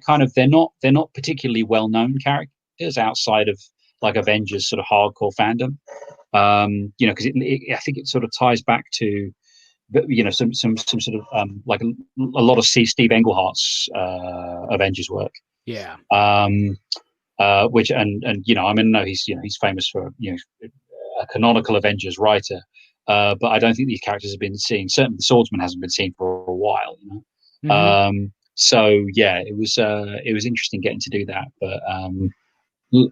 kind of, they're not particularly well-known characters outside of like Avengers sort of hardcore fandom. You know, because I think it sort of ties back to, you know, some sort of like a lot of Steve Englehart's Avengers work. Yeah. Which and you know, I mean, no, he's famous for, you know, a canonical Avengers writer. But I don't think these characters have been seen. Certainly, the Swordsman hasn't been seen for a while. You know, so yeah, it was interesting getting to do that. But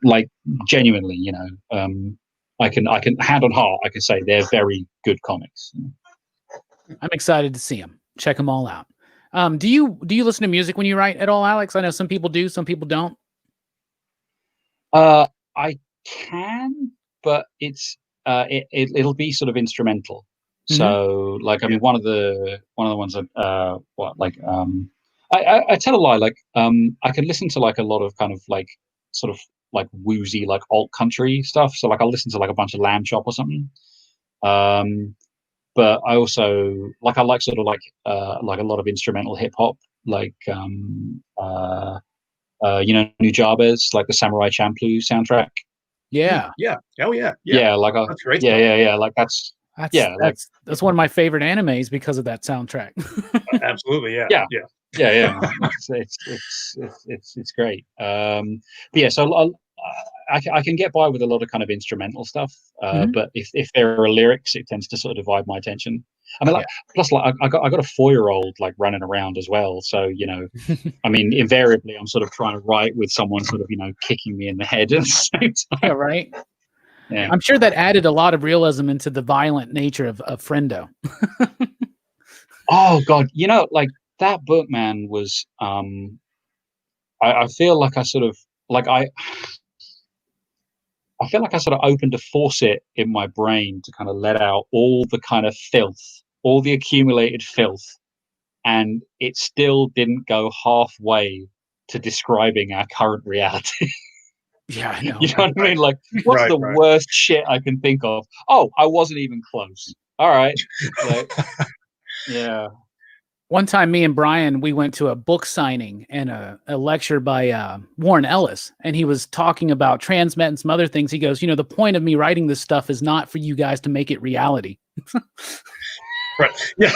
like genuinely, you know, I can hand on heart, I can say they're very good comics. I'm excited to see them. Check them all out. Do you listen to music when you write at all, Alex? I know some people do, some people don't. I can, but it's it'll be sort of instrumental. So like, I mean, one of the ones that I tell a lie, like I can listen to like a lot of kind of like sort of like woozy like alt country stuff. So like I'll listen to like a bunch of Lamb Chop or something. But I also like, I like sort of like a lot of instrumental hip hop, like you know, Nujabes, like the Samurai Champloo soundtrack. Yeah. Yeah. Oh yeah. Yeah. Like that's great. Yeah. Like that's one of my favorite animes because of that soundtrack. Absolutely. Yeah. It's great. But yeah, so I can get by with a lot of kind of instrumental stuff, but if there are lyrics, it tends to sort of divide my attention. I mean, like, plus, like, I got a 4-year-old like running around as well, so you know, I mean, invariably, I'm sort of trying to write with someone sort of, you know, kicking me in the head at the same time. Yeah, right. Yeah, I'm sure that added a lot of realism into the violent nature of Friendo. Oh God, you know, like that book, man, was I feel like I sort of like I feel like I sort of opened a faucet in my brain to kind of let out all the kind of filth, all the accumulated filth, and it still didn't go halfway to describing our current reality. Yeah, I know. You know what I mean? Like, what's the worst shit I can think of? Oh, I wasn't even close. All right. Like, yeah. One time, me and Brian, we went to a book signing and a lecture by Warren Ellis, and he was talking about Transmet and some other things. He goes, you know, the point of me writing this stuff is not for you guys to make it reality. Right. Yeah.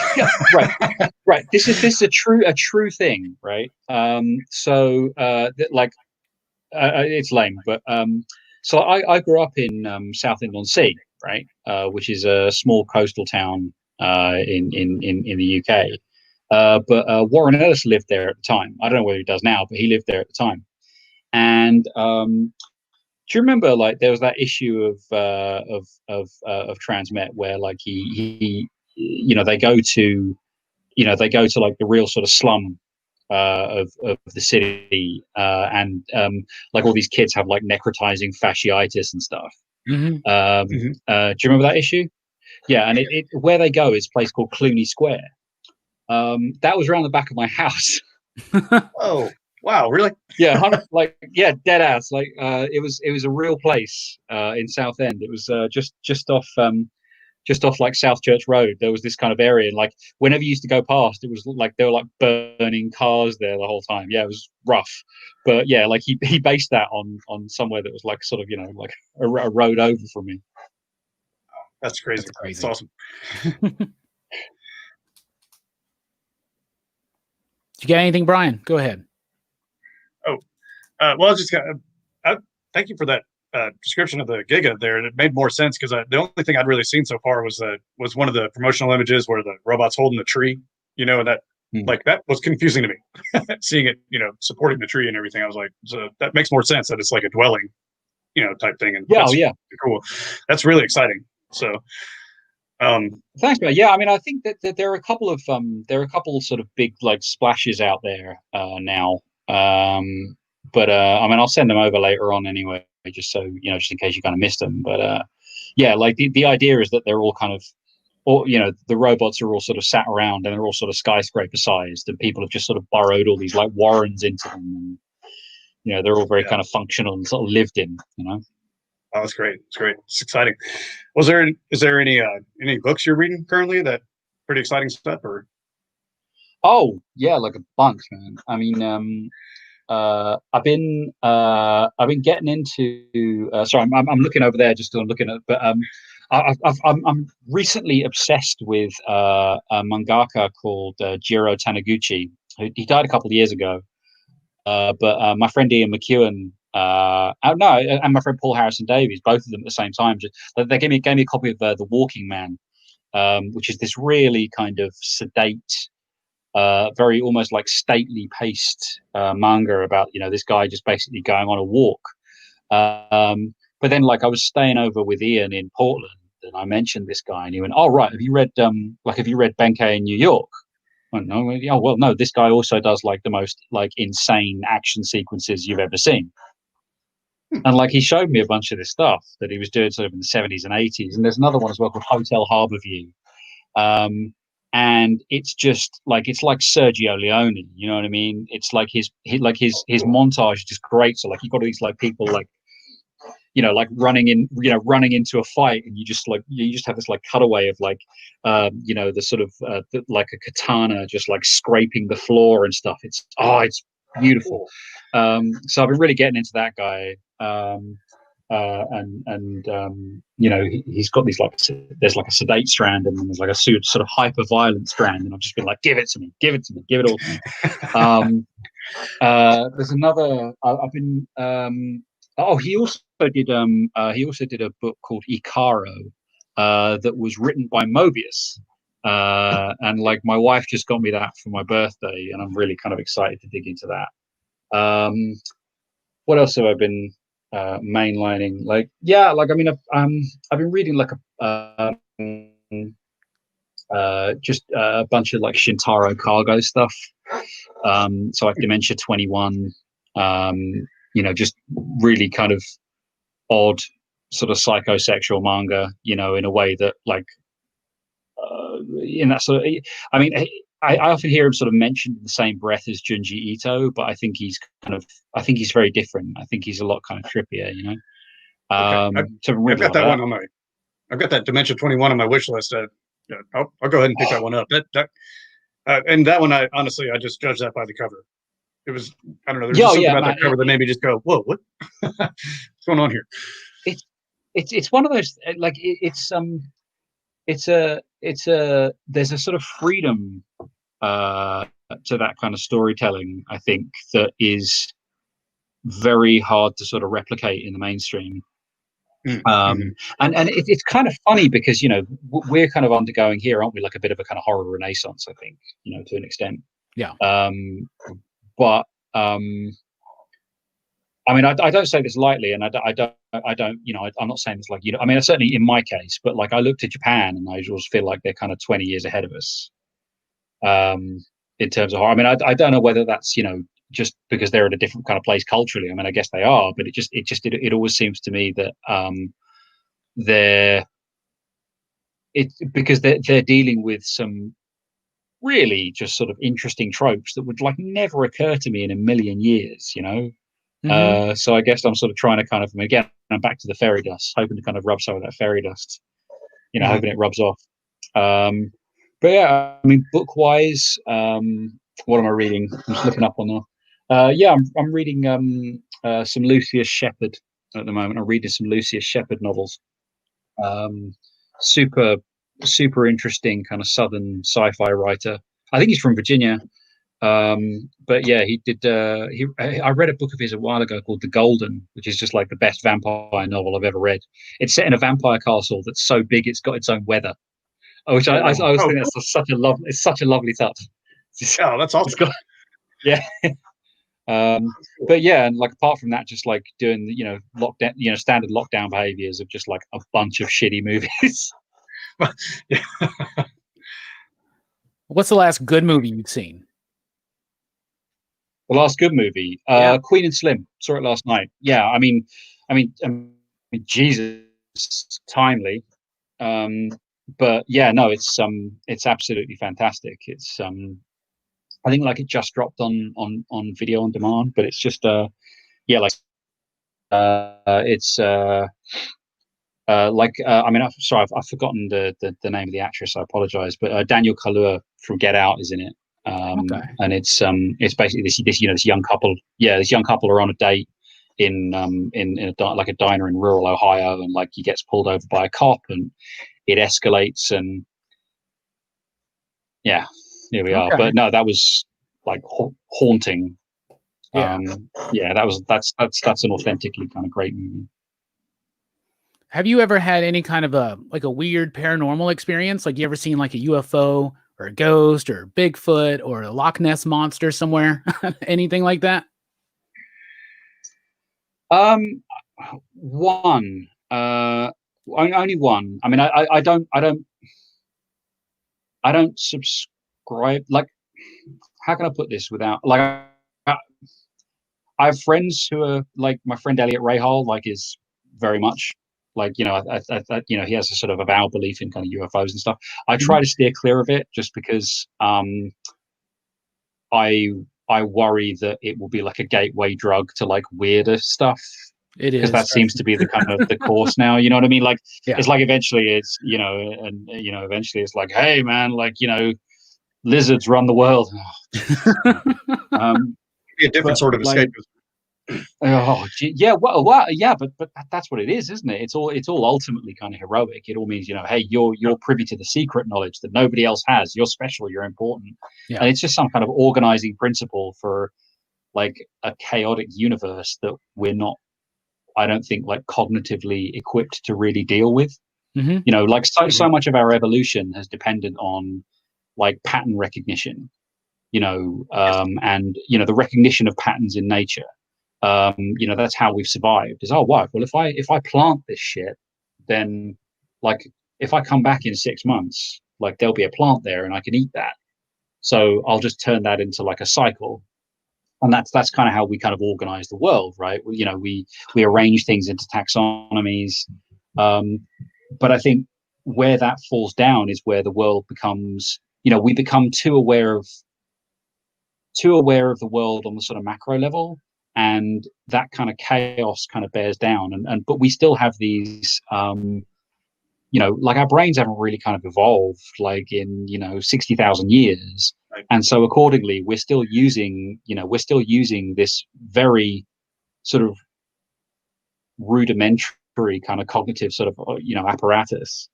Right. This is a true thing, right? It's lame, but so I grew up in Southend-on-Sea, right, which is a small coastal town in the UK. But Warren Ellis lived there at the time. I don't know whether he does now, but he lived there at the time. And do you remember, like, there was that issue of Transmet where, like, he you know, they go to like the real sort of slum of the city, and like all these kids have like necrotizing fasciitis and stuff. Do you remember that issue? Yeah, and it where they go is a place called Cluny Square. That was around the back of my house. Oh, wow, really? Yeah, dead ass. Like, it was a real place in Southend. It was just off just off like South Church Road, there was this kind of area, and like whenever you used to go past, it was like they were like burning cars there the whole time. Yeah, it was rough, but yeah, like he based that on somewhere that was like sort of, you know, like a road over from me. That's crazy. That's crazy. That's awesome. You got anything, Brian? Go ahead. Well, I just got. Thank you for that description of the Giga there. It made more sense because the only thing I'd really seen so far was one of the promotional images where the robot's holding the tree, you know, and that like that was confusing to me. Seeing it, you know, supporting the tree and everything, I was like, so that makes more sense that it's like a dwelling, you know, type thing. And yeah, yeah, cool. That's really exciting. So, thanks, man. Yeah, I mean, I think that there are a couple of sort of big like splashes out there now. But I mean, I'll send them over later on anyway, just so you know, just in case you kind of missed them. But yeah, like the idea is that they're all kind of, or you know, the robots are all sort of sat around and they're all sort of skyscraper sized, and people have just sort of burrowed all these like warrens into them, and you know, they're all very kind of functional and sort of lived in, you know. Oh, that's great. It's great. It's exciting. Is there any books you're reading currently that pretty exciting stuff or? Oh yeah, like a bunch, man. I mean, I've been getting into. Sorry, I'm looking over there, just looking at. But I'm recently obsessed with a mangaka called Jiro Taniguchi. He died a couple of years ago. But my friend Ian McEwan, and my friend Paul Harrison Davies, both of them at the same time. They gave me a copy of The Walking Man, which is this really kind of sedate, very almost like stately paced manga about, you know, this guy just basically going on a walk. But then like I was staying over with Ian in Portland and I mentioned this guy and he went, "Oh right, have you read Benkei in New York?" I went, "No." "Oh well, no, this guy also does like the most like insane action sequences you've ever seen." And like he showed me a bunch of this stuff that he was doing sort of in the 70s and 80s. And there's another one as well called Hotel Harborview. And it's just like it's like Sergio Leone, you know what I mean? It's like his montage is just great. So like you've got these like people like, you know, like running into a fight, and you just have this like cutaway of like you know, the sort of like a katana just like scraping the floor and stuff. It's beautiful. So I've been really getting into that guy. You know, he's got these like, there's like a sedate strand and then there's like a sort of hyper violent strand, and I've just been like, give it to me, give it all to me. There's another I've been he also did a book called Icaro that was written by Mobius, and like my wife just got me that for my birthday, and I'm really kind of excited to dig into that. What else have I been mainlining? Like, yeah, like I mean, I've been reading like just a bunch of like Shintaro Cargo stuff. So like Dementia 21, you know, just really kind of odd sort of psychosexual manga, you know, in a way that like in that sort of, I mean, I often hear him sort of mentioned in the same breath as Junji Ito, but I think he's very different. I think he's a lot kind of trippier, you know. Okay. I've got that one I've got that Dementia 21 on my wish list. Yeah, I'll go ahead and pick that one up. And that one, I just judged that by the cover. It was, I don't know, there's something about that cover that made me just go, whoa, what? What's going on here? It's one of those, like there's a sort of freedom to that kind of storytelling, I think, that is very hard to sort of replicate in the mainstream. And it's kind of funny because, you know, we're kind of undergoing here, aren't we, like a bit of a kind of horror renaissance, I think, you know, to an extent. Yeah. But I mean, I don't say this lightly, and I don't, you know, I'm not saying this like, you know, I mean, certainly in my case, but like I looked at Japan and I just feel like they're kind of 20 years ahead of us in terms of horror. I mean, I don't know whether that's, you know, just because they're at a different kind of place culturally. I mean, I guess they are, but it always seems to me that because they're dealing with some really just sort of interesting tropes that would like never occur to me in a million years, you know. So I guess I'm sort of trying to kind of, again, I'm back to the fairy dust, hoping to kind of rub some of that fairy dust you know, hoping it rubs off. But yeah, I mean, book wise, what am I reading? I'm just looking up on the. Yeah, I'm reading some Lucius Shepard at the moment. I'm reading some Lucius Shepard novels. Super interesting kind of southern sci-fi writer. I think he's from Virginia. But yeah, he did. I read a book of his a while ago called The Golden, which is just like the best vampire novel I've ever read. It's set in a vampire castle that's so big it's got its own weather, which I always think that's such a lovely touch. Oh, that's awesome. It's got, yeah. But yeah, and like apart from that, just like doing the, you know, lockdown, you know, standard lockdown behaviors of just like a bunch of shitty movies. Yeah. What's the last good movie you've seen? The last good movie, Queen and Slim. Saw it last night. Yeah, I mean, Jesus, timely. But yeah, no, it's absolutely fantastic. It's I think like it just dropped on video on demand, but it's just yeah, like it's like I mean, sorry, I've forgotten the name of the actress. I apologize, but Daniel Kaluuya from Get Out is in it. And it's basically this you know, this young couple. Yeah, this young couple are on a date in a diner in rural Ohio, and like he gets pulled over by a cop, and it escalates, and yeah, here we are. But no, that was like haunting. Yeah, that's an authentically kind of great movie. Have you ever had any kind of a weird paranormal experience? Like you ever seen like a UFO or a ghost or Bigfoot or a Loch Ness monster somewhere? Anything like that? Only one. I mean, I don't subscribe. Like, how can I put this without like? I have friends who are like my friend Elliot Rahal, like is very much like, you know, I you know, he has a sort of avowed belief in kind of UFOs and stuff. I try to steer clear of it just because I worry that it will be like a gateway drug to like weirder stuff. It is, because that seems to be the kind of the course now. You know what I mean? Like, it's like eventually it's, you know, and you know, eventually it's like, hey man, like, you know, lizards run the world. Be a different sort of escape. Yeah, well, yeah, but that's what it is, isn't it? It's all ultimately kind of heroic. It all means, you know, hey, you're privy to the secret knowledge that nobody else has. You're special. You're important. Yeah. And it's just some kind of organizing principle for like a chaotic universe that we're not, I don't think, like cognitively equipped to really deal with. You know, like so much of our evolution has depended on like pattern recognition. You know, and you know, the recognition of patterns in nature. You know, that's how we've survived. Is, oh wow, well if I plant this shit, then like if I come back in 6 months, like there'll be a plant there and I can eat that. So I'll just turn that into like a cycle. And that's kind of how we kind of organize the world, right? You know, we arrange things into taxonomies. But I think where that falls down is where the world becomes, you know, we become too aware of the world on the sort of macro level, and that kind of chaos kind of bears down. And but we still have these, you know, like our brains haven't really kind of evolved like in, you know, 60,000 years. Right. And so accordingly, we're still using this very sort of rudimentary kind of cognitive sort of, you know, apparatus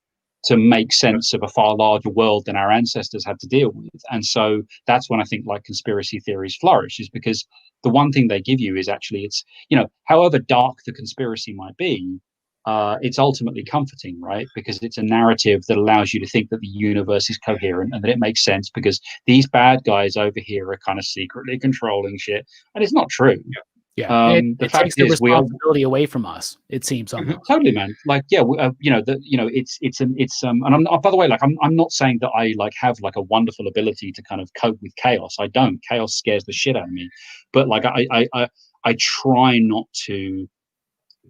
to make sense of a far larger world than our ancestors had to deal with. And so that's when I think like conspiracy theories flourish, is because the one thing they give you is actually, it's, you know, however dark the conspiracy might be, it's ultimately comforting, right? Because it's a narrative that allows you to think that the universe is coherent and that it makes sense because these bad guys over here are kind of secretly controlling shit. And it's not true. Yeah, it takes the responsibility away from us. It seems almost. Totally, man. Like, yeah, you know, and I'm not, by the way, like, I'm not saying that I like have like a wonderful ability to kind of cope with chaos. I don't. Chaos scares the shit out of me. But like, I try not to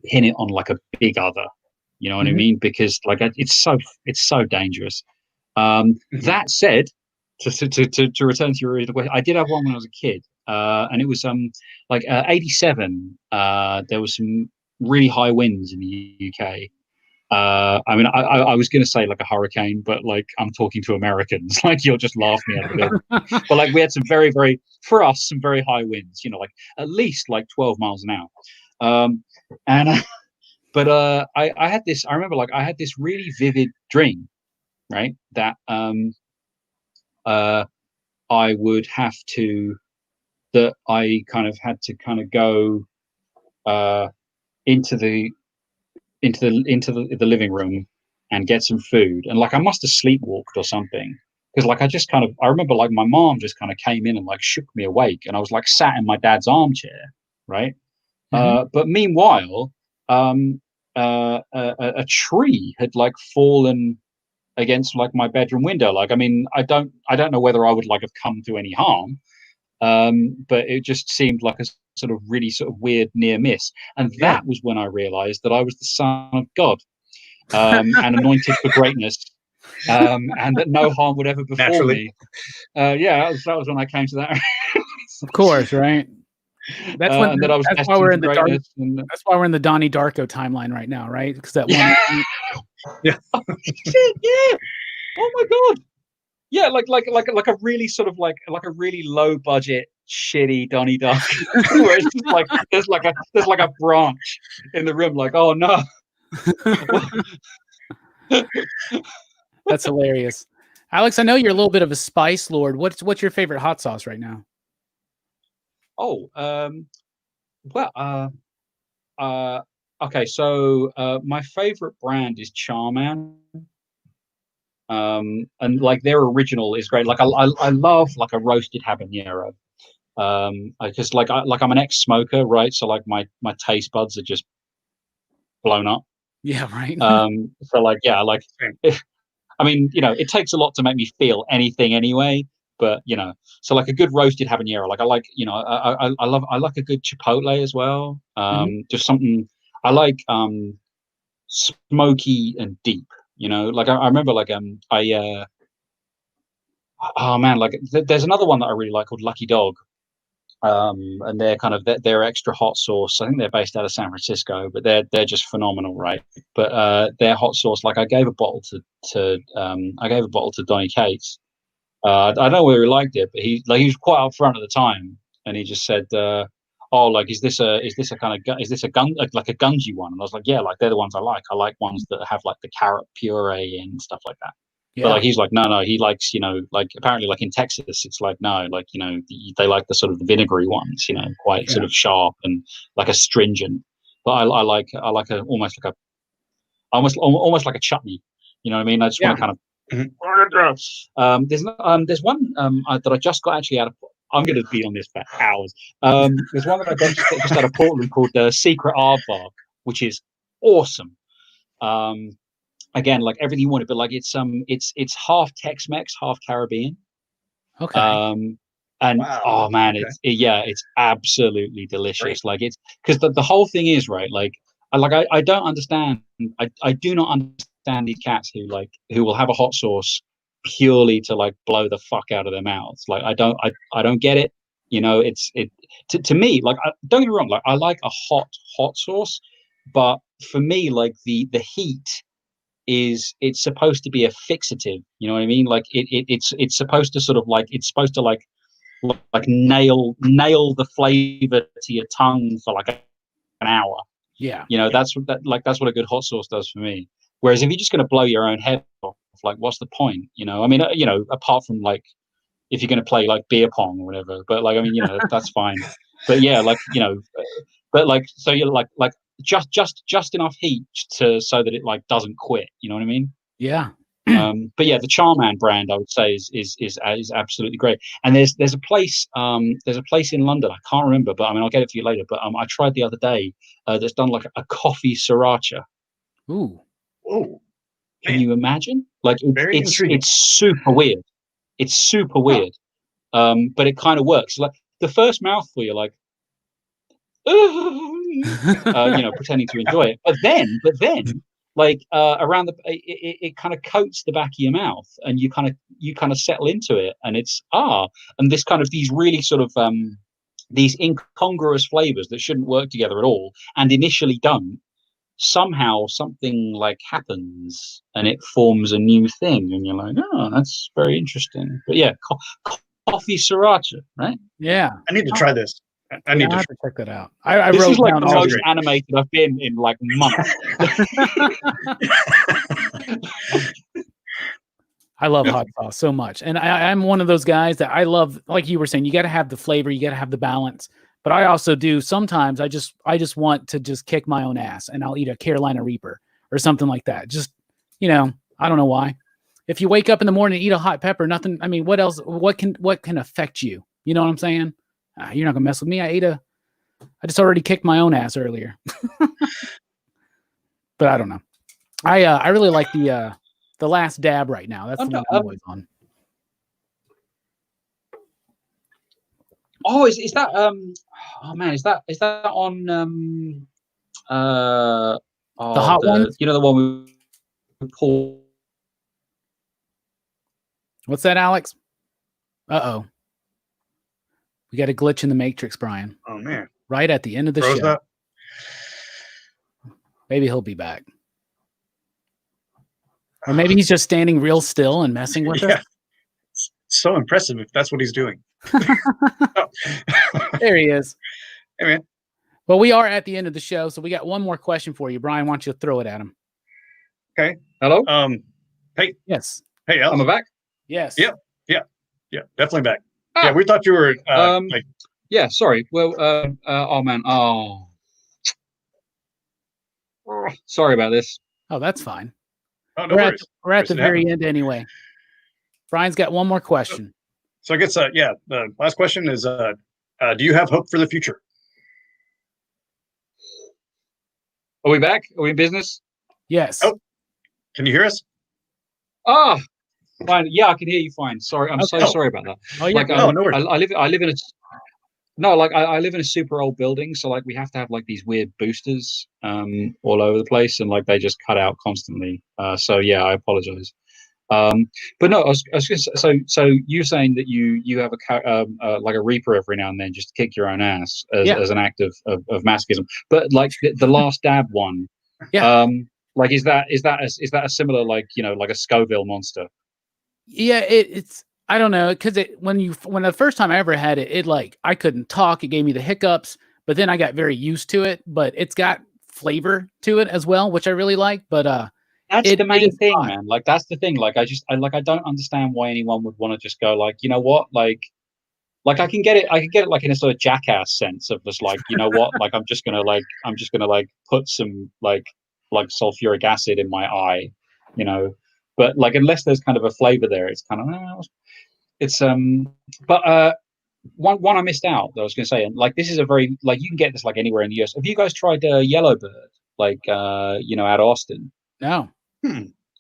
pin it on like a big other. You know what I mean? Because like, it's so dangerous. That said, to return to your original question, I did have one when I was a kid. And it was like 87. There was some really high winds in the UK, I mean, I was going to say like a hurricane, but like I'm talking to Americans, like you'll just laugh me out of the building. But like we had some very, very, for us, some very high winds, you know, like at least like 12 miles an hour. And but I had this, I remember like I had this really vivid dream, right? That I would have to, that I kind of had to kind of go into the living room and get some food, and like I must have sleepwalked or something, because like I remember like my mom just kind of came in and like shook me awake, and I was like sat in my dad's armchair, right? But meanwhile, a tree had like fallen against like my bedroom window. Like, I mean, I don't know whether I would like have come to any harm, but it just seemed like a sort of really sort of weird near miss. And that was when I realized that I was the son of God, and anointed for greatness, and that no harm would ever befall me. That was when I came to that. Of course, right? That's when that I was that's why we're in the dark. And that's why we're in the Donnie Darko timeline right now, right? Because that one. Yeah. Shit, yeah. Oh my god. Yeah, like a really sort of like a really low budget shitty Donnie Darko, where it's just like there's like a branch in the room, like, oh no. That's hilarious. Alex, I know you're a little bit of a spice lord. What's your favorite hot sauce right now? Oh, okay, so my favorite brand is Charman. And like their original is great. Like I love like a roasted habanero. Because like I'm an ex-smoker, right? So like my taste buds are just blown up. Yeah, right. So like I mean, you know, it takes a lot to make me feel anything anyway. But you know, so like a good roasted habanero, like I like, you know, I like a good chipotle as well. Just something I like, smoky and deep. You know, like I remember like oh man, like there's another one that I really like called Lucky Dog. And they're kind of their extra hot sauce. I think they're based out of San Francisco, but they're just phenomenal, right? But their hot sauce, like I gave a bottle to Donny Cates. I don't know whether he liked it, but he was quite upfront at the time, and he just said, "Oh, like is this a gungy one?" And I was like, "Yeah, like they're the ones I like. I like ones that have like the carrot puree and stuff like that." Yeah. But like he's like, no, he likes, you know, like apparently like in Texas, it's like no, like, you know, they like the sort of the vinegary ones, you know, quite sort of sharp and like astringent. But I like a almost like a chutney. You know what I mean? I just want to kind of. There's one that I just got actually out of. I'm going to be on this for hours. There's one that I got just out of Portland called the Secret Aardvark, which is awesome. Again, like everything you wanted, but like it's half Tex-Mex, half Caribbean. Okay. And wow. Oh man, okay. It's absolutely delicious. Great. Like it's because the whole thing is right. Like I don't understand. I do not understand these cats who will have a hot sauce purely to like blow the fuck out of their mouths. Like I don't get it. You know, to me, like don't get me wrong. Like I like a hot sauce, but for me, like the heat it's supposed to be a fixative, you know what I mean? Like it's supposed to sort of like it's supposed to like nail the flavor to your tongue for like an hour. Yeah, you know, that's what a good hot sauce does for me. Whereas if you're just going to blow your own head off, like what's the point? You know, I mean, you know, apart from like if you're going to play like beer pong or whatever, but like I mean, you know, that's fine. But yeah, like, you know, but like so you're like just enough heat so that it like doesn't quit, you know what I mean? Yeah. But yeah, the Charman brand I would say is absolutely great. And there's a place in London, I can't remember, but I mean I'll get it for you later, but I tried the other day that's done like a coffee sriracha. Ooh. Can you imagine? Like it's super weird. It's super weird. But it kind of works. Like the first mouthful you're like you know, pretending to enjoy it, but then like around it kind of coats the back of your mouth, and you kind of settle into it, and it's and this kind of these really sort of these incongruous flavors that shouldn't work together at all, and initially don't, somehow something like happens and it forms a new thing, and you're like, oh, that's very interesting. But yeah, coffee sriracha, right? Yeah, I need to try this. I need I to. have to check that out. I This wrote is like down the all most these. animated I've been in like months. I love hot sauce so much, and I'm one of those guys that I love. Like you were saying, you got to have the flavor, you got to have the balance. But I also do sometimes. I just want to just kick my own ass, and I'll eat a Carolina Reaper or something like that. Just I don't know why. If you wake up in the morning and eat a hot pepper, nothing. I mean, what else? What can affect you? You know what I'm saying? You're not gonna mess with me. I just already kicked my own ass earlier. But I don't know. I really like the last dab right now. That's the one I'm always on. Oh, is that oh man, is that on the hot one? You know, the one we pull. What's that, Alex? Uh-oh. We got a glitch in the matrix, Brian. Oh man. Right at the end of the Froze show. up. Maybe he'll be back. Or maybe he's just standing real still and messing with us. It's so impressive if that's what he's doing. There he is. Hey man. Well, we are at the end of the show, so we got one more question for you. Brian, why don't you throw it at him? Okay. Hello? Hey. Yes. Hey, Alex. Am I back? Yes. Yep. Yeah, definitely back. Yeah, we thought you were like. Yeah, sorry. Well, oh man, sorry about this. Oh, that's fine. Oh, no worries. We're at the very end anyway. Brian's got one more question. So I guess the last question is do you have hope for the future? Are we back? Are we in business? Yes. Oh, can you hear us? Ah, fine. Yeah, I can hear you fine. Sorry, I'm so sorry about that. Oh yeah. Like, no worries. I live in a no, like I live in a super old building, so like we have to have like these weird boosters all over the place, and like they just cut out constantly. So yeah, I apologize. But no, I was gonna, so you're saying that you have like a Reaper every now and then just to kick your own ass as an act of masochism. But like the last dab one, like is that a similar, like, you know, like a Scoville monster? Yeah, it's I don't know, because when the first time I ever had it like I couldn't talk. It gave me the hiccups, but then I got very used to it. But it's got flavor to it as well, which I really like. But that's the main thing, man. Like that's the thing. Like I don't understand why anyone would want to just go like, you know what, like I can get it like in a sort of Jackass sense of just like, you know what, like I'm just gonna put some like sulfuric acid in my eye, you know. But like unless there's kind of a flavor there, it's kind of it's but one I missed out that I was going to say, and like this is a very, like, you can get this like anywhere in the US. Have you guys tried Yellowbird, like you know, at Austin? No.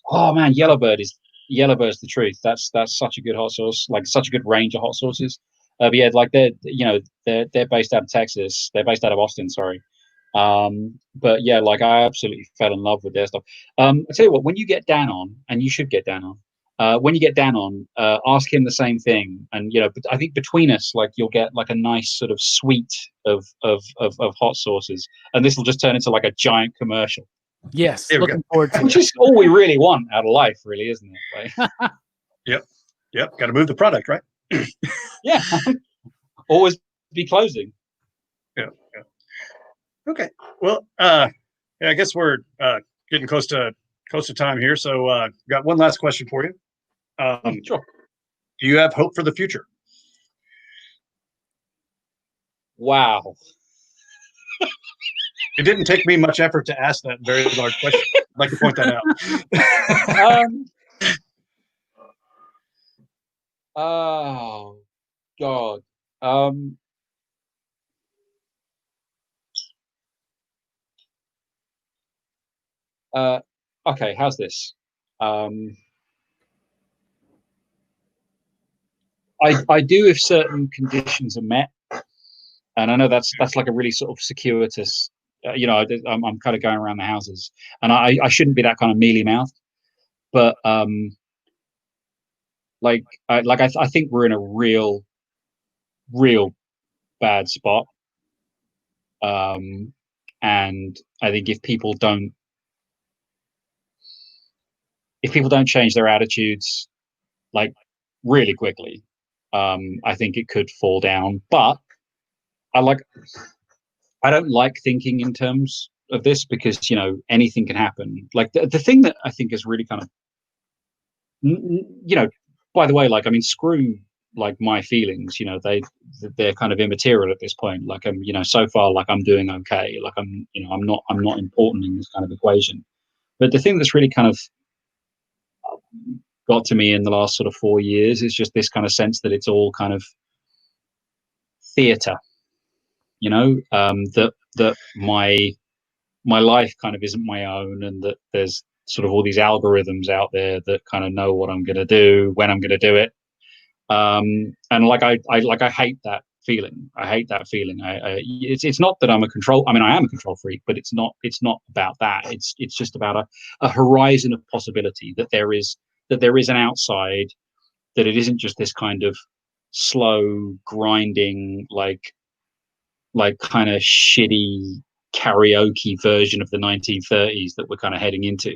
Oh man, Yellowbird's the truth. That's such a good hot sauce, like such a good range of hot sauces. But yeah, like they're based out of Texas. They're based out of Austin, sorry. But yeah, like I absolutely fell in love with their stuff. I tell you what, when you get Dan on, and you should get Dan on, when you get Dan on, ask him the same thing. And you know, I think between us, like you'll get like a nice sort of suite of hot sauces, and this will just turn into like a giant commercial. Yes, looking forward to it. Which is all we really want out of life, really, isn't it? Like, Yep. Got to move the product, right? Yeah. Always be closing. Yeah. Okay. Well, yeah, I guess we're getting close to time here. So, got one last question for you. Sure. Do you have hope for the future? Wow. It didn't take me much effort to ask that very large question. I'd like to point that out. Oh God. Okay, how's this? I do if certain conditions are met, and I know that's like a really sort of circuitous. You know, I'm kind of going around the houses, and I shouldn't be that kind of mealy mouthed, but I think we're in a real bad spot, And I think if people don't change their attitudes like really quickly, I think it could fall down. But I don't like thinking in terms of this because, you know, anything can happen. Like the thing that I think is really kind of, you know, by the way, like, I mean, screw like my feelings, you know, they're kind of immaterial at this point. Like, I'm, you know, so far, like I'm doing okay. Like I'm, you know, I'm not important in this kind of equation. But the thing that's really kind of got to me in the last sort of 4 years is just this kind of sense that it's all kind of theater, you know, that my life kind of isn't my own, and that there's sort of all these algorithms out there that kind of know what I'm going to do, when I'm going to do it. And like I hate that feeling. I hate that feeling. It's not that I'm a control. I mean, I am a control freak, but it's not about that. It's just about a horizon of possibility, that there is an outside, that it isn't just this kind of slow grinding, like kind of shitty karaoke version of the 1930s that we're kind of heading into.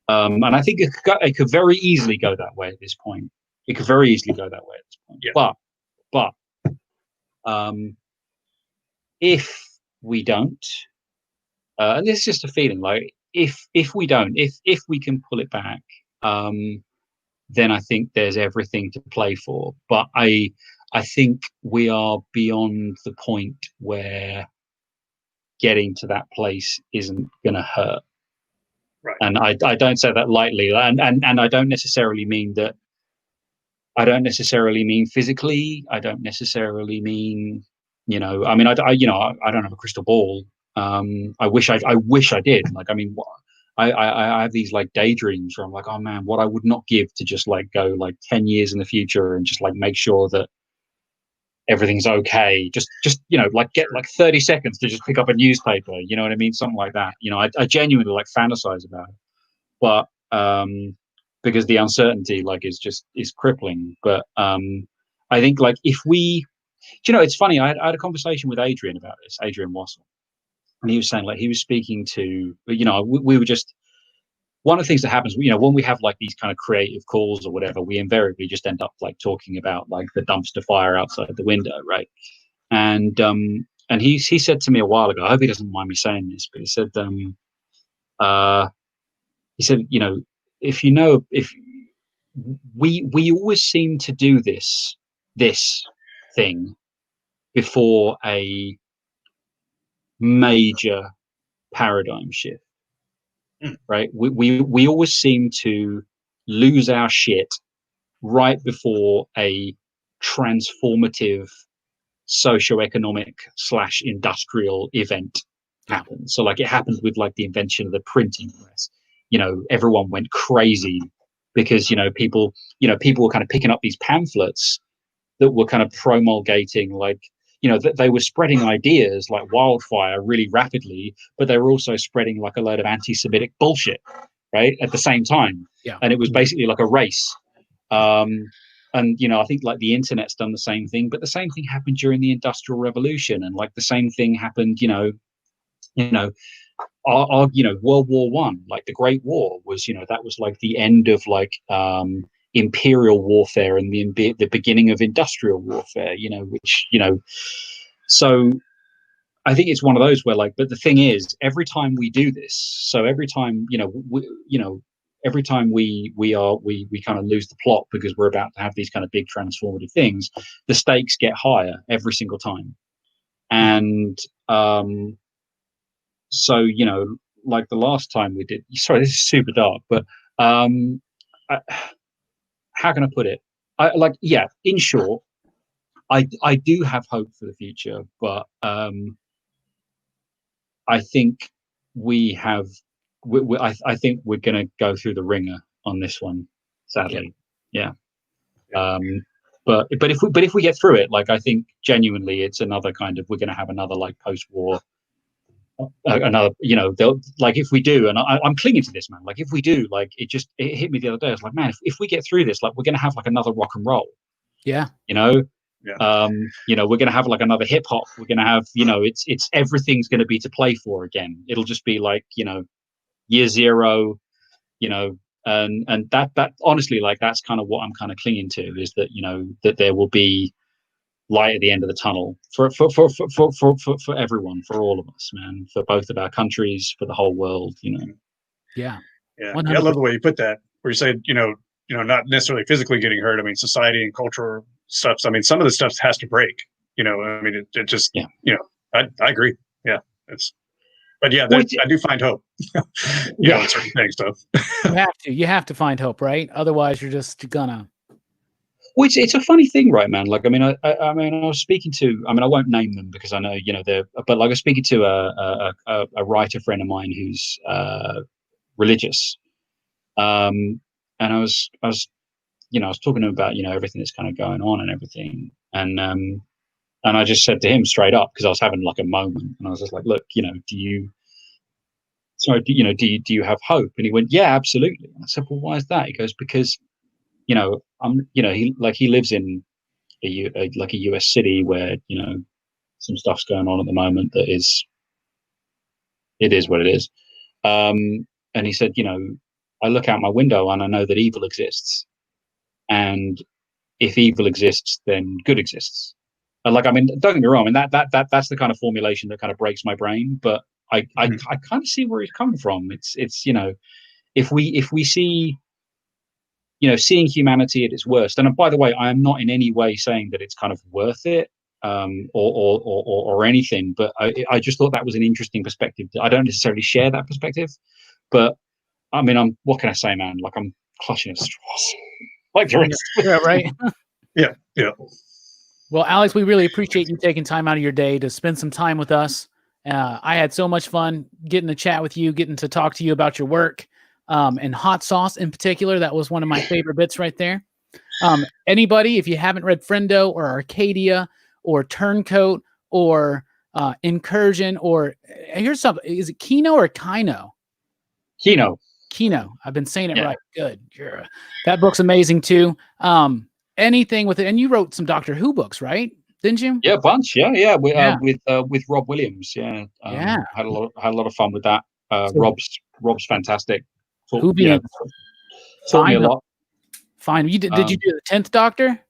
And I think it could very easily go that way at this point. It could very easily go that way at this point. Yeah. But if we don't, and this is just a feeling, like if we don't, if we can pull it back, then I think there's everything to play for. But I think we are beyond the point where getting to that place isn't going to hurt. Right. And I don't say that lightly, and I don't necessarily mean that. I don't necessarily mean physically. I don't necessarily mean, you know, I mean, I don't have a crystal ball. I wish I did. Like, I mean, I have these like daydreams where I'm like, oh man, what I would not give to just like go like 10 years in the future and just like make sure that everything's okay. Just, you know, like get like 30 seconds to just pick up a newspaper. You know what I mean? Something like that. You know, I genuinely like fantasize about it, but, because the uncertainty like is crippling. But I think like if we, you know, it's funny, I had a conversation with Adrian about this, Adrian Wassel, and he was saying, like, he was speaking to, you know, we were just, one of the things that happens, you know, when we have like these kind of creative calls or whatever, we invariably just end up like talking about like the dumpster fire outside the window, right? And he said to me a while ago, I hope he doesn't mind me saying this, but he said, you know, if we always seem to do this thing before a major paradigm shift, right? We always seem to lose our shit right before a transformative socioeconomic / industrial event happens. So like it happened with like the invention of the printing press. You know, everyone went crazy because, you know, people were kind of picking up these pamphlets that were kind of promulgating, like, you know, that they were spreading ideas like wildfire really rapidly, but they were also spreading like a load of anti-Semitic bullshit, right, at the same time. Yeah. And it was basically like a race. And, you know, I think like the internet's done the same thing, but the same thing happened during the Industrial Revolution, and like the same thing happened, you know, our World War One, like the Great War was, you know, that was like the end of like imperial warfare and the beginning of industrial warfare, you know, which, you know, so I think it's one of those where like, but the thing is, every time we do this, so every time, every time we kind of lose the plot because we're about to have these kind of big transformative things, the stakes get higher every single time. And so, you know, like the last time we did, sorry, this is super dark, but how can I put it? In short, I do have hope for the future, but I think I think we're going to go through the ringer on this one, sadly. Yeah. But if we get through it, like, I think genuinely it's another kind of, we're going to have another like post-war, another, you know, they'll, like, if we do, and I'm clinging to this, man, like if we do, like it hit me the other day. I was like, man, if we get through this, like we're going to have like another rock and roll. Yeah. You know, You know, we're going to have like another hip hop. We're going to have, you know, it's everything's going to be to play for again. It'll just be like, you know, year zero, you know, and that honestly, like, that's kind of what I'm kind of clinging to, is that, you know, that there will be light at the end of the tunnel for everyone, for all of us, man, for both of our countries, for the whole world, you know. Yeah, I love the way you put that, where you say, you know, not necessarily physically getting hurt. I mean, society and cultural stuff. I mean, some of the stuff has to break, you know. I mean, it just, you know, I agree. Yeah, but yeah, I do find hope, you know, in certain things. So you have to find hope, right? Otherwise, you're just gonna. Well, it's a funny thing, right, man? Like, I mean, I was speaking to, I mean, I won't name them because I know, you know, but like I was speaking to a writer friend of mine who's religious, and I was, you know, I was talking to him about, you know, everything that's kind of going on and everything, and I just said to him straight up, because I was having like a moment, and I was just like, look, you know, do you have hope? And he went, yeah, absolutely. And I said, well, why is that? He goes, because, you know, you know, he lives in a US city where, you know, some stuff's going on at the moment that is what it is. And he said, you know, I look out my window and I know that evil exists, and if evil exists, then good exists. And like, I mean, don't get me wrong, and that's the kind of formulation that kind of breaks my brain, but I kind of see where he's coming from. It's you know, if we see, you know, seeing humanity at its worst, and by the way, I am not in any way saying that it's kind of worth it, or anything, but I just thought that was an interesting perspective. I don't necessarily share that perspective, but I mean, what can I say, man? Like, I'm clutching at straws, like the rest. Yeah, right. yeah. Well, Alex, we really appreciate you taking time out of your day to spend some time with us. I had so much fun getting to chat with you, getting to talk to you about your work, and Hot Sauce in particular. That was one of my favorite bits right there. Anybody, if you haven't read Friendo or Arcadia or Turncoat or Incursion, or here's something, is it KINO or KINO? KINO. I've been saying it right. Good. Yeah. That book's amazing too. Anything with it, and you wrote some Doctor Who books, right? Didn't you? Yeah, a bunch. Yeah. With Rob Williams. Yeah. Had a lot of fun with that. Rob's fantastic. Taught me a lot. Fine. You did you do the 10th Doctor?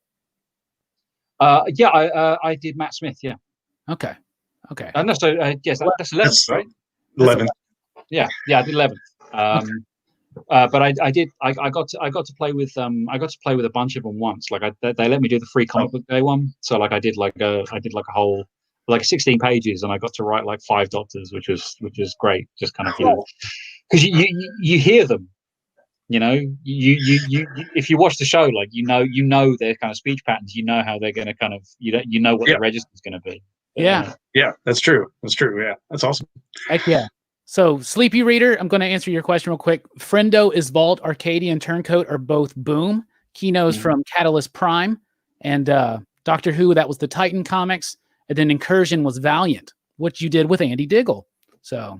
I did Matt Smith. Yeah. Okay. No, so yes, that's 11th, right? 11th. Yeah, I did 11th. But I got to play with a bunch of them once. Like, they let me do the free comic book day one. So like I did a whole, like, 16 pages, and I got to write like 5 Doctors, which was great. Just kind of, you know, because you hear them, you know, you if you watch the show, like, you know their kind of speech patterns, you know how they're going to kind of, you know what the register is going to be. Yeah, that's true. Yeah, that's awesome. Heck yeah. So, Sleepy Reader, I'm going to answer your question real quick. Friendo is Vault, Arcadia, and Turncoat are both Boom. KINO's from Catalyst Prime, and Doctor Who, that was the Titan comics, and then Incursion was Valiant, which you did with Andy Diggle. So,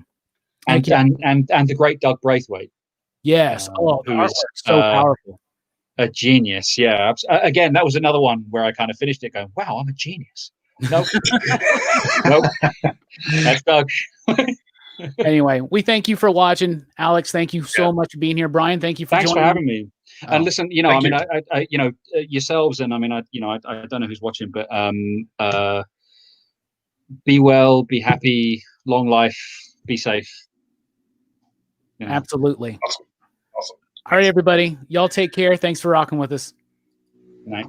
and the great Doug Braithwaite. Yes, the artwork's so powerful. A genius, yeah. Again, that was another one where I kind of finished it going, "Wow, I'm a genius." Nope, nope. That's Doug. Anyway, we thank you for watching, Alex. Thank you so much for being here, Brian. Thank you for Thanks joining for having me. And listen, you know, I you. mean, yourselves, and I mean, I don't know who's watching, but be well, be happy, long life, be safe. You know. Absolutely. Awesome. All right, everybody. Y'all take care. Thanks for rocking with us. Good night.